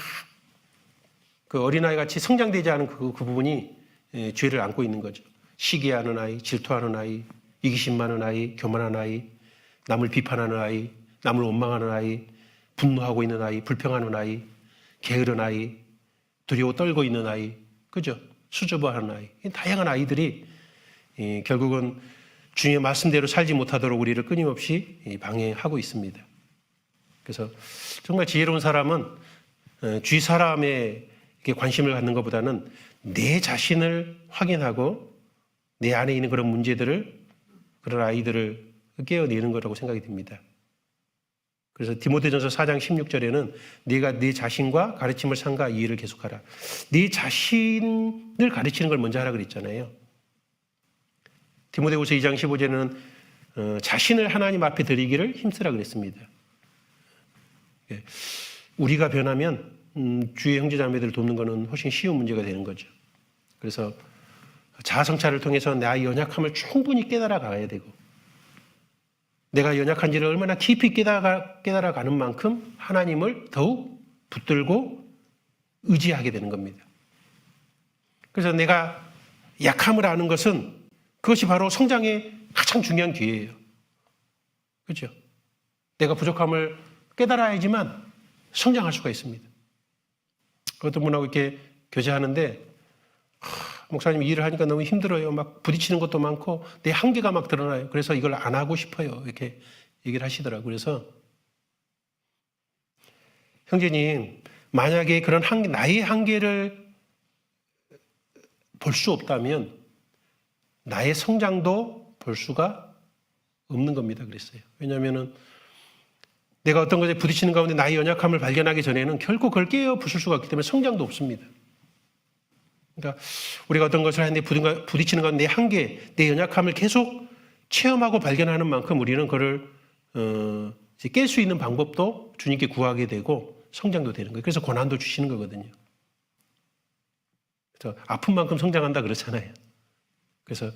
그 어린아이 같이 성장되지 않은 그 부분이 죄를 안고 있는 거죠. 시기하는 아이, 질투하는 아이, 이기심 많은 아이, 교만한 아이, 남을 비판하는 아이, 남을 원망하는 아이, 분노하고 있는 아이, 불평하는 아이, 게으른 아이, 두려워 떨고 있는 아이, 그죠? 수줍어하는 아이, 다양한 아이들이 결국은 주님의 말씀대로 살지 못하도록 우리를 끊임없이 방해하고 있습니다. 그래서 정말 지혜로운 사람은 주위 사람에 관심을 갖는 것보다는 내 자신을 확인하고 내 안에 있는 그런 문제들을, 그런 아이들을 깨어내는 거라고 생각이 듭니다. 그래서 디모데전서 4장 16절에는 네가 네 자신과 가르침을 삼가 이 일을 계속하라. 네 자신을 가르치는 걸 먼저 하라 그랬잖아요. 디모데후서 2장 15절에는 자신을 하나님 앞에 드리기를 힘쓰라 그랬습니다. 우리가 변하면 주의 형제자매들을 돕는 것은 훨씬 쉬운 문제가 되는 거죠. 그래서 자아성찰을 통해서 나의 연약함을 충분히 깨달아 가야 되고, 내가 연약한지를 얼마나 깊이 깨달아가는 만큼 하나님을 더욱 붙들고 의지하게 되는 겁니다. 그래서 내가 약함을 아는 것은 그것이 바로 성장의 가장 중요한 기회예요. 그렇죠? 내가 부족함을 깨달아야지만 성장할 수가 있습니다. 어떤 분하고 이렇게 교제하는데 목사님 일을 하니까 너무 힘들어요. 막 부딪히는 것도 많고 내 한계가 막 드러나요. 그래서 이걸 안 하고 싶어요. 이렇게 얘기를 하시더라고요. 그래서 형제님, 만약에 그런 나의 한계를 볼 수 없다면 나의 성장도 볼 수가 없는 겁니다. 그랬어요. 왜냐하면 내가 어떤 것에 부딪히는 가운데 나의 연약함을 발견하기 전에는 결코 그걸 깨어 부술 수가 없기 때문에 성장도 없습니다. 그러니까 우리가 어떤 것을 하는데 부딪히는 가운데 내 한계, 내 연약함을 계속 체험하고 발견하는 만큼 우리는 그걸 깰 수 있는 방법도 주님께 구하게 되고 성장도 되는 거예요. 그래서 고난도 주시는 거거든요. 그래서 아픈 만큼 성장한다 그렇잖아요. 그래서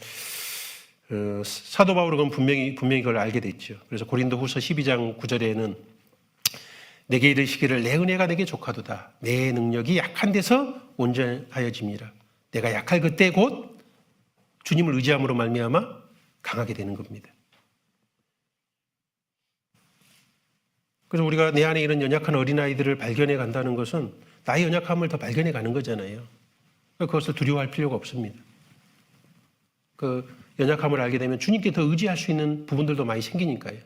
사도 바울은 분명히 그걸 알게 됐죠. 그래서 고린도후서 12장 9절에는 내게 이르시기를 내 은혜가 내게 족하도다. 내 능력이 약한 데서 온전하여짐이라. 내가 약할 그때 곧 주님을 의지함으로 말미암아 강하게 되는 겁니다. 그래서 우리가 내 안에 이런 연약한 어린아이들을 발견해 간다는 것은 나의 연약함을 더 발견해 가는 거잖아요. 그것을 두려워할 필요가 없습니다. 그 연약함을 알게 되면 주님께 더 의지할 수 있는 부분들도 많이 생기니까요.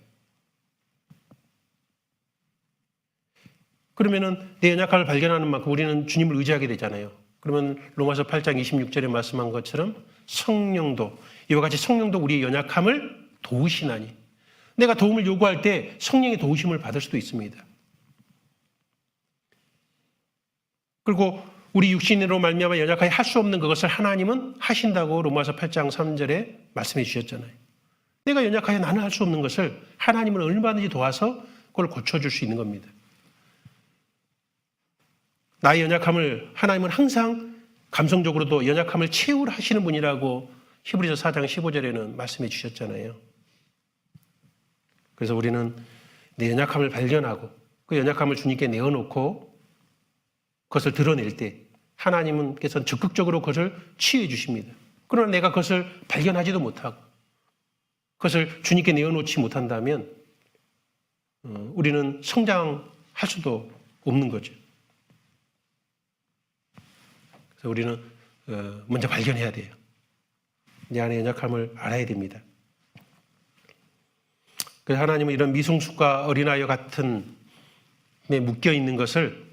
그러면은 내 연약함을 발견하는 만큼 우리는 주님을 의지하게 되잖아요. 그러면 로마서 8장 26절에 말씀한 것처럼 성령도 이와 같이 성령도 우리의 연약함을 도우시나니 내가 도움을 요구할 때 성령의 도우심을 받을 수도 있습니다. 그리고 우리 육신으로 말미암아 연약하게 할 수 없는 그것을 하나님은 하신다고 로마서 8장 3절에 말씀해 주셨잖아요. 내가 연약하게 나는 할 수 없는 것을 하나님은 얼마든지 도와서 그걸 고쳐줄 수 있는 겁니다. 나의 연약함을 하나님은 항상 감성적으로도 연약함을 채우려 하시는 분이라고 히브리서 4장 15절에는 말씀해 주셨잖아요. 그래서 우리는 내 연약함을 발견하고 그 연약함을 주님께 내어놓고 그것을 드러낼 때 하나님께서는 적극적으로 그것을 치유해 주십니다. 그러나 내가 그것을 발견하지도 못하고 그것을 주님께 내어놓지 못한다면 우리는 성장할 수도 없는 거죠. 그래서 우리는 먼저 발견해야 돼요. 내 안의 연약함을 알아야 됩니다. 그래서 하나님은 이런 미성숙과 어린아이와 같은 데 묶여있는 것을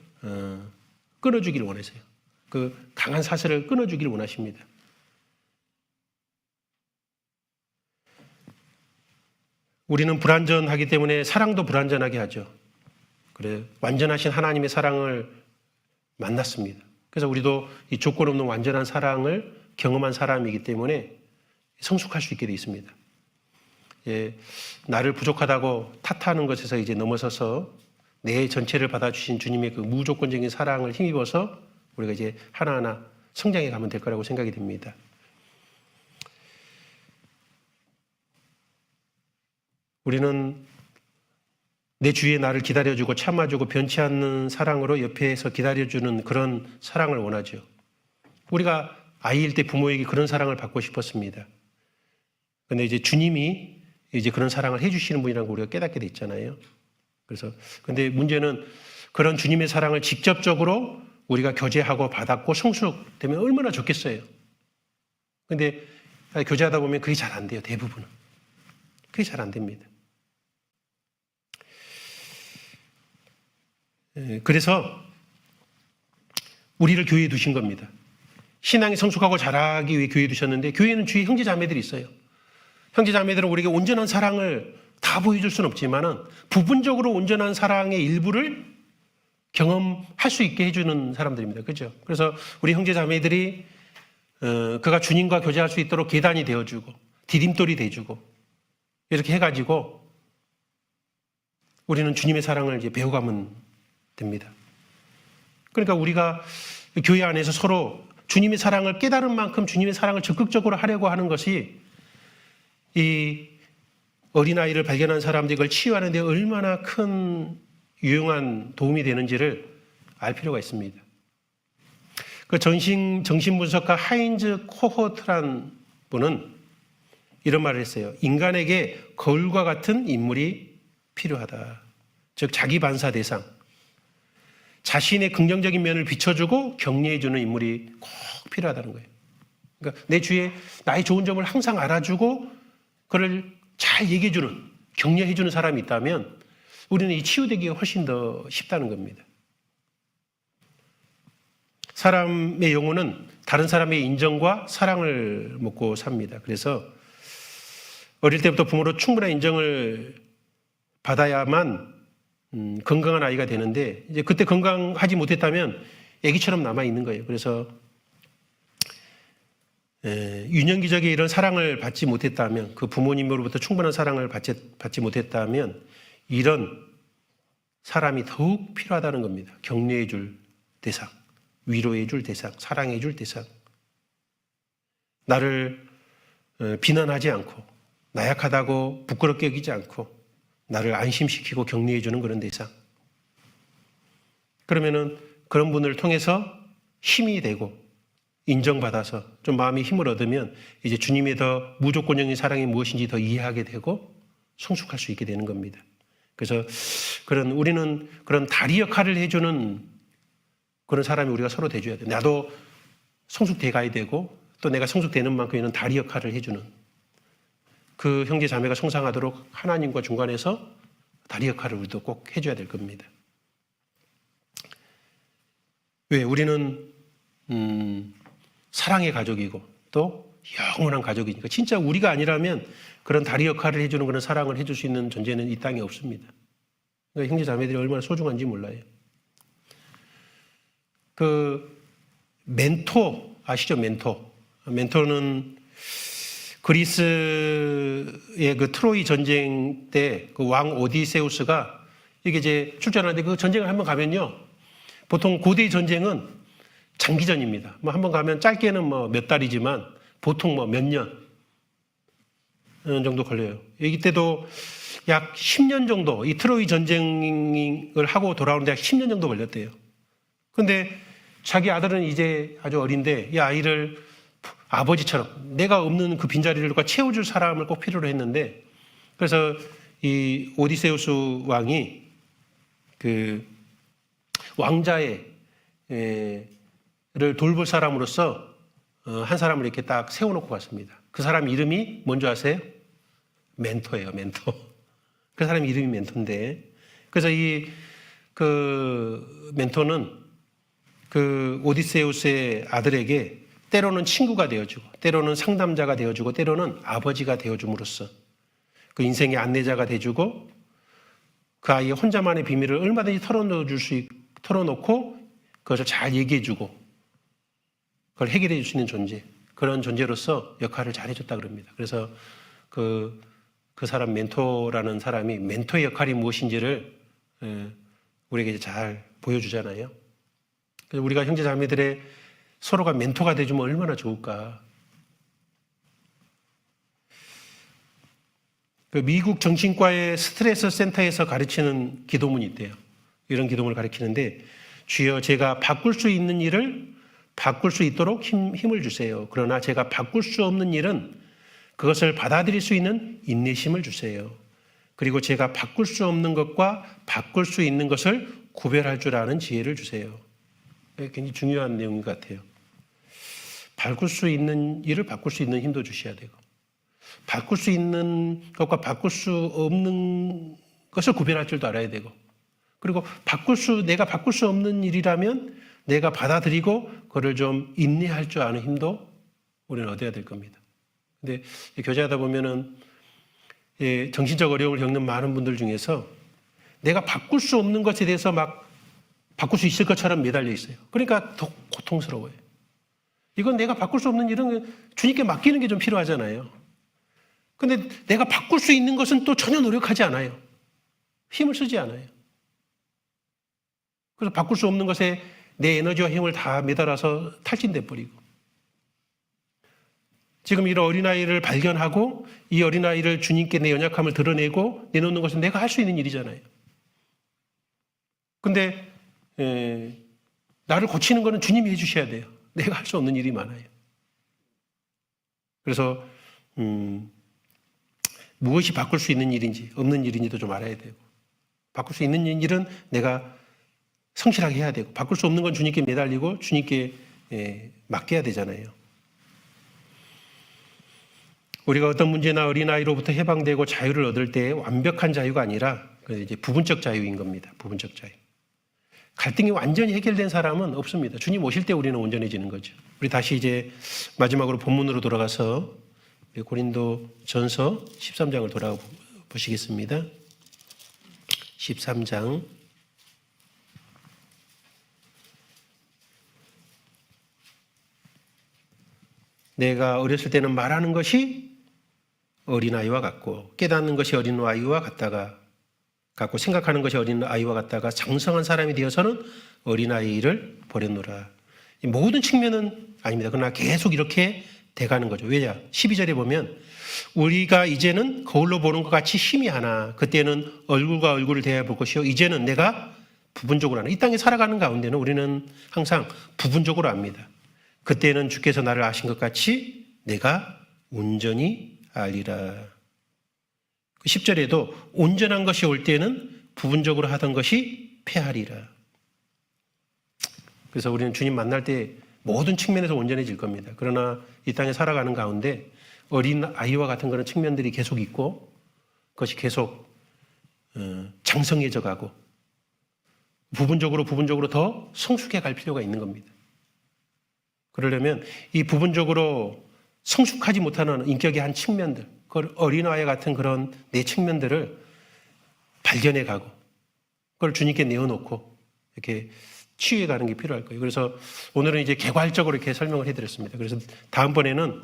끊어주기를 원하세요. 그 강한 사슬을 끊어주기를 원하십니다. 우리는 불완전하기 때문에 사랑도 불완전하게 하죠. 그래 완전하신 하나님의 사랑을 만났습니다. 그래서 우리도 이 조건 없는 완전한 사랑을 경험한 사람이기 때문에 성숙할 수 있게 되어 있습니다. 예, 나를 부족하다고 탓하는 것에서 이제 넘어서서 내 전체를 받아주신 주님의 그 무조건적인 사랑을 힘입어서 우리가 이제 하나하나 성장해 가면 될 거라고 생각이 됩니다. 우리는 내 주위에 나를 기다려주고 참아주고 변치 않는 사랑으로 옆에서 기다려주는 그런 사랑을 원하죠. 우리가 아이일 때 부모에게 그런 사랑을 받고 싶었습니다. 그런데 이제 주님이 이제 그런 사랑을 해주시는 분이라는 걸 우리가 깨닫게 됐잖아요. 그래서 근데 문제는 그런 주님의 사랑을 직접적으로 우리가 교제하고 받았고 성숙되면 얼마나 좋겠어요. 근데 교제하다 보면 그게 잘 안 돼요. 대부분은. 그게 잘 안 됩니다. 그래서 우리를 교회에 두신 겁니다. 신앙이 성숙하고 자라기 위해 교회에 두셨는데 교회는 주위에 형제 자매들이 있어요. 형제 자매들은 우리에게 온전한 사랑을 다 보여줄 수는 없지만은 부분적으로 온전한 사랑의 일부를 경험할 수 있게 해주는 사람들입니다. 그죠? 그래서 우리 형제 자매들이 그가 주님과 교제할 수 있도록 계단이 되어주고 디딤돌이 돼주고 이렇게 해가지고 우리는 주님의 사랑을 이제 배워가면 됩니다. 그러니까 우리가 교회 안에서 서로 주님의 사랑을 깨달은 만큼 주님의 사랑을 적극적으로 하려고 하는 것이 이 어린아이를 발견한 사람들이 그걸 치유하는 데 얼마나 큰 유용한 도움이 되는지를 알 필요가 있습니다. 그 정신분석가 하인즈 코호트란 분은 이런 말을 했어요. 인간에게 거울과 같은 인물이 필요하다. 즉 자기 반사 대상. 자신의 긍정적인 면을 비춰주고 격려해주는 인물이 꼭 필요하다는 거예요. 그러니까 내 주위에 나의 좋은 점을 항상 알아주고 그를 잘 얘기해주는, 격려해주는 사람이 있다면 우리는 이 치유되기가 훨씬 더 쉽다는 겁니다. 사람의 영혼은 다른 사람의 인정과 사랑을 먹고 삽니다. 그래서 어릴 때부터 부모로 충분한 인정을 받아야만 건강한 아이가 되는데 이제 그때 건강하지 못했다면 아기처럼 남아 있는 거예요. 그래서 유년기적에 이런 사랑을 받지 못했다면, 그 부모님으로부터 충분한 사랑을 받지 못했다면 이런 사람이 더욱 필요하다는 겁니다. 격려해 줄 대상, 위로해 줄 대상, 사랑해 줄 대상, 나를 비난하지 않고 나약하다고 부끄럽게 여기지 않고 나를 안심시키고 격려해 주는 그런 대상. 그러면은 그런 분을 통해서 힘이 되고 인정받아서 좀 마음의 힘을 얻으면 이제 주님의 더 무조건적인 사랑이 무엇인지 더 이해하게 되고 성숙할 수 있게 되는 겁니다. 그래서 우리는 그런 다리 역할을 해주는 그런 사람이 우리가 서로 돼줘야 돼요. 나도 성숙돼 가야 되고 또 내가 성숙되는 만큼 이런 다리 역할을 해주는, 그 형제 자매가 성장하도록 하나님과 중간에서 다리 역할을 우리도 꼭 해줘야 될 겁니다. 왜? 우리는 사랑의 가족이고 또 영원한 가족이니까 진짜 우리가 아니라면 그런 다리 역할을 해주는 그런 사랑을 해줄 수 있는 존재는 이 땅에 없습니다. 그러니까 형제 자매들이 얼마나 소중한지 몰라요. 그 멘토 아시죠? 멘토는 그리스의 그 트로이 전쟁 때 그 왕 오디세우스가 이게 이제 출전하는데 그 전쟁을 한번 가면요, 보통 고대 전쟁은 장기전입니다. 뭐 한번 가면 짧게는 뭐 몇 달이지만 보통 뭐 몇 년 정도 걸려요. 이때도 약 10년 정도 이 트로이 전쟁을 하고 돌아오는데 약 10년 정도 걸렸대요. 근데 자기 아들은 이제 아주 어린데 이 아이를 아버지처럼 내가 없는 그 빈자리를 채워줄 사람을 꼭 필요로 했는데, 그래서 이 오디세우스 왕이 그 왕자의 를 돌볼 사람으로서 한 사람을 이렇게 딱 세워놓고 갔습니다. 그 사람 이름이 뭔지 아세요? 멘토예요, 멘토. 그 사람 이름이 멘토인데, 그래서 그 멘토는 그 오디세우스의 아들에게 때로는 친구가 되어주고, 때로는 상담자가 되어주고, 때로는 아버지가 되어줌으로써 그 인생의 안내자가 돼주고, 그 아이의 혼자만의 비밀을 얼마든지 털어놓고 그것을 잘 얘기해주고 그걸 해결해 줄 수 있는 존재, 그런 존재로서 역할을 잘 해줬다 그럽니다. 그래서 그 사람 멘토라는 사람이 멘토의 역할이 무엇인지를 우리에게 잘 보여주잖아요. 그래서 우리가 형제 자매들의 서로가 멘토가 돼주면 얼마나 좋을까. 그 미국 정신과의 스트레스 센터에서 가르치는 기도문이 있대요. 이런 기도문을 가르치는데, 주여 제가 바꿀 수 있는 일을 바꿀 수 있도록 힘을 주세요. 그러나 제가 바꿀 수 없는 일은 그것을 받아들일 수 있는 인내심을 주세요. 그리고 제가 바꿀 수 없는 것과 바꿀 수 있는 것을 구별할 줄 아는 지혜를 주세요. 굉장히 중요한 내용인 것 같아요. 바꿀 수 있는 일을 바꿀 수 있는 힘도 주셔야 되고, 바꿀 수 있는 것과 바꿀 수 없는 것을 구별할 줄도 알아야 되고, 그리고 내가 바꿀 수 없는 일이라면 내가 받아들이고 그걸 좀 인내할 줄 아는 힘도 우리는 얻어야 될 겁니다. 근데 교제하다 보면은 정신적 어려움을 겪는 많은 분들 중에서 내가 바꿀 수 없는 것에 대해서 막 바꿀 수 있을 것처럼 매달려 있어요. 그러니까 더 고통스러워요. 이건 내가 바꿀 수 없는 일은 주님께 맡기는 게 좀 필요하잖아요. 근데 내가 바꿀 수 있는 것은 또 전혀 노력하지 않아요. 힘을 쓰지 않아요. 그래서 바꿀 수 없는 것에 내 에너지와 힘을 다 매달아서 탈진돼 버리고, 지금 이런 어린아이를 발견하고 이 어린아이를 주님께 내 연약함을 드러내고 내놓는 것은 내가 할 수 있는 일이잖아요. 근데 나를 고치는 것은 주님이 해주셔야 돼요. 내가 할 수 없는 일이 많아요. 그래서 무엇이 바꿀 수 있는 일인지 없는 일인지도 좀 알아야 되고, 바꿀 수 있는 일은 내가 성실하게 해야 되고, 바꿀 수 없는 건 주님께 매달리고 주님께 맡겨야 되잖아요. 우리가 어떤 문제나 어린아이로부터 해방되고 자유를 얻을 때 완벽한 자유가 아니라 이제 부분적 자유인 겁니다. 부분적 자유. 갈등이 완전히 해결된 사람은 없습니다. 주님 오실 때 우리는 온전해지는 거죠. 우리 다시 이제 마지막으로 본문으로 돌아가서 고린도 전서 13장을 돌아보시겠습니다. 13장 내가 어렸을 때는 말하는 것이 어린아이와 같고 깨닫는 것이 어린아이와 같고 생각하는 것이 어린아이와 같다가 장성한 사람이 되어서는 어린아이를 버렸노라. 이 모든 측면은 아닙니다. 그러나 계속 이렇게 돼가는 거죠. 왜냐? 12절에 보면 우리가 이제는 거울로 보는 것 같이 희미하나 그때는 얼굴과 얼굴을 대해 볼 것이요 이제는 내가 부분적으로 하나. 이 땅에 살아가는 가운데는 우리는 항상 부분적으로 압니다. 그때는 주께서 나를 아신 것 같이 내가 온전히 알리라. 10절에도 온전한 것이 올 때는 부분적으로 하던 것이 패하리라. 그래서 우리는 주님 만날 때 모든 측면에서 온전해질 겁니다. 그러나 이 땅에 살아가는 가운데 어린 아이와 같은 그런 측면들이 계속 있고 그것이 계속 장성해져 가고 부분적으로 더 성숙해 갈 필요가 있는 겁니다. 그러려면 이 부분적으로 성숙하지 못하는 인격의 한 측면들, 그걸 어린아이 같은 그런 내 측면들을 발견해 가고 그걸 주님께 내어놓고 이렇게 치유해 가는 게 필요할 거예요. 그래서 오늘은 이제 개괄적으로 이렇게 설명을 해드렸습니다. 그래서 다음번에는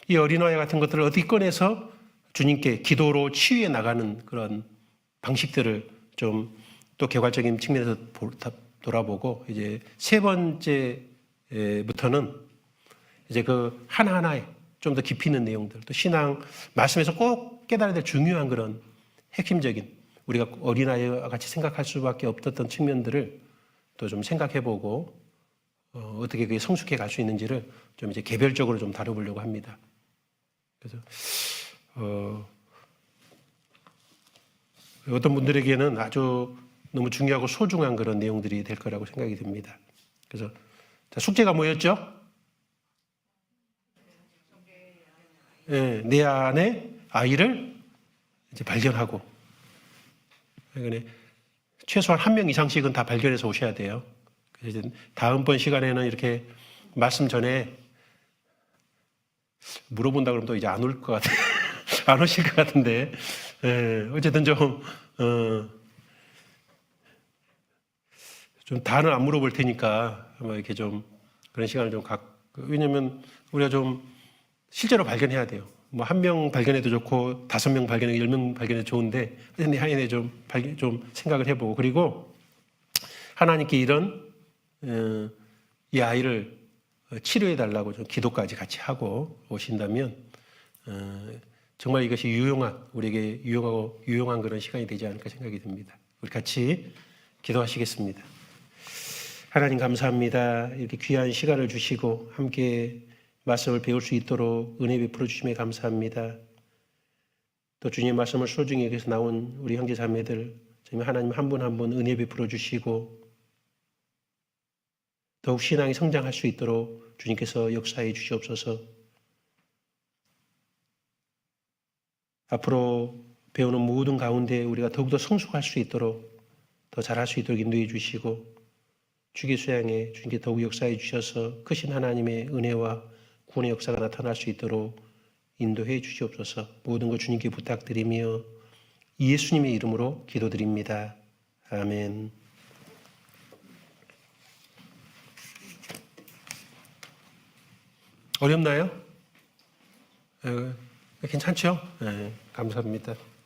이 어린아이 같은 것들을 어떻게 꺼내서 주님께 기도로 치유해 나가는 그런 방식들을 좀 또 개괄적인 측면에서 돌아보고 이제 세 번째부터는 이제 그 하나하나에 좀 더 깊이 있는 내용들, 또 신앙 말씀에서 꼭 깨달아야 될 중요한 그런 핵심적인 우리가 어린아이와 같이 생각할 수밖에 없었던 측면들을 또 좀 생각해보고 어떻게 그게 성숙해 갈 수 있는지를 좀 이제 개별적으로 좀 다뤄보려고 합니다. 그래서 어떤 분들에게는 아주 너무 중요하고 소중한 그런 내용들이 될 거라고 생각이 듭니다. 그래서 숙제가 뭐였죠? 네, 내 안에 아이를 이제 발견하고 최소한 한 명 이상씩은 다 발견해서 오셔야 돼요. 그래서 다음번 시간에는 이렇게 말씀 전에 물어본다 그러면 또 이제 안 올 것 같아요. 안 오실 것 같은데 어쨌든 좀 다는 안 물어볼 테니까 아마 이렇게 좀 그런 시간을 좀 왜냐면 우리가 좀 실제로 발견해야 돼요. 뭐 한 명 발견해도 좋고 5명 발견해도 10명 발견해도 좋은데 내 안에 좀 생각을 해보고 그리고 하나님께 이런 이 아이를 치료해 달라고 좀 기도까지 같이 하고 오신다면 정말 이것이 우리에게 유용한 그런 시간이 되지 않을까 생각이 듭니다. 우리 같이 기도하시겠습니다. 하나님 감사합니다. 이렇게 귀한 시간을 주시고 함께 말씀을 배울 수 있도록 은혜 베풀어 주심에 감사합니다. 또 주님의 말씀을 소중히 여기서 나온 우리 형제 자매들 하나님 한 분 한 분 은혜 베풀어 주시고 더욱 신앙이 성장할 수 있도록 주님께서 역사해 주시옵소서. 앞으로 배우는 모든 가운데 우리가 더욱더 성숙할 수 있도록 더 잘할 수 있도록 인도해 주시고 주기 수양에 주님께 더욱 역사해 주셔서 크신 하나님의 은혜와 구원의 역사가 나타날 수 있도록 인도해 주시옵소서. 모든 것 주님께 부탁드리며 예수님의 이름으로 기도드립니다. 아멘. 어렵나요? 괜찮죠? 네, 감사합니다.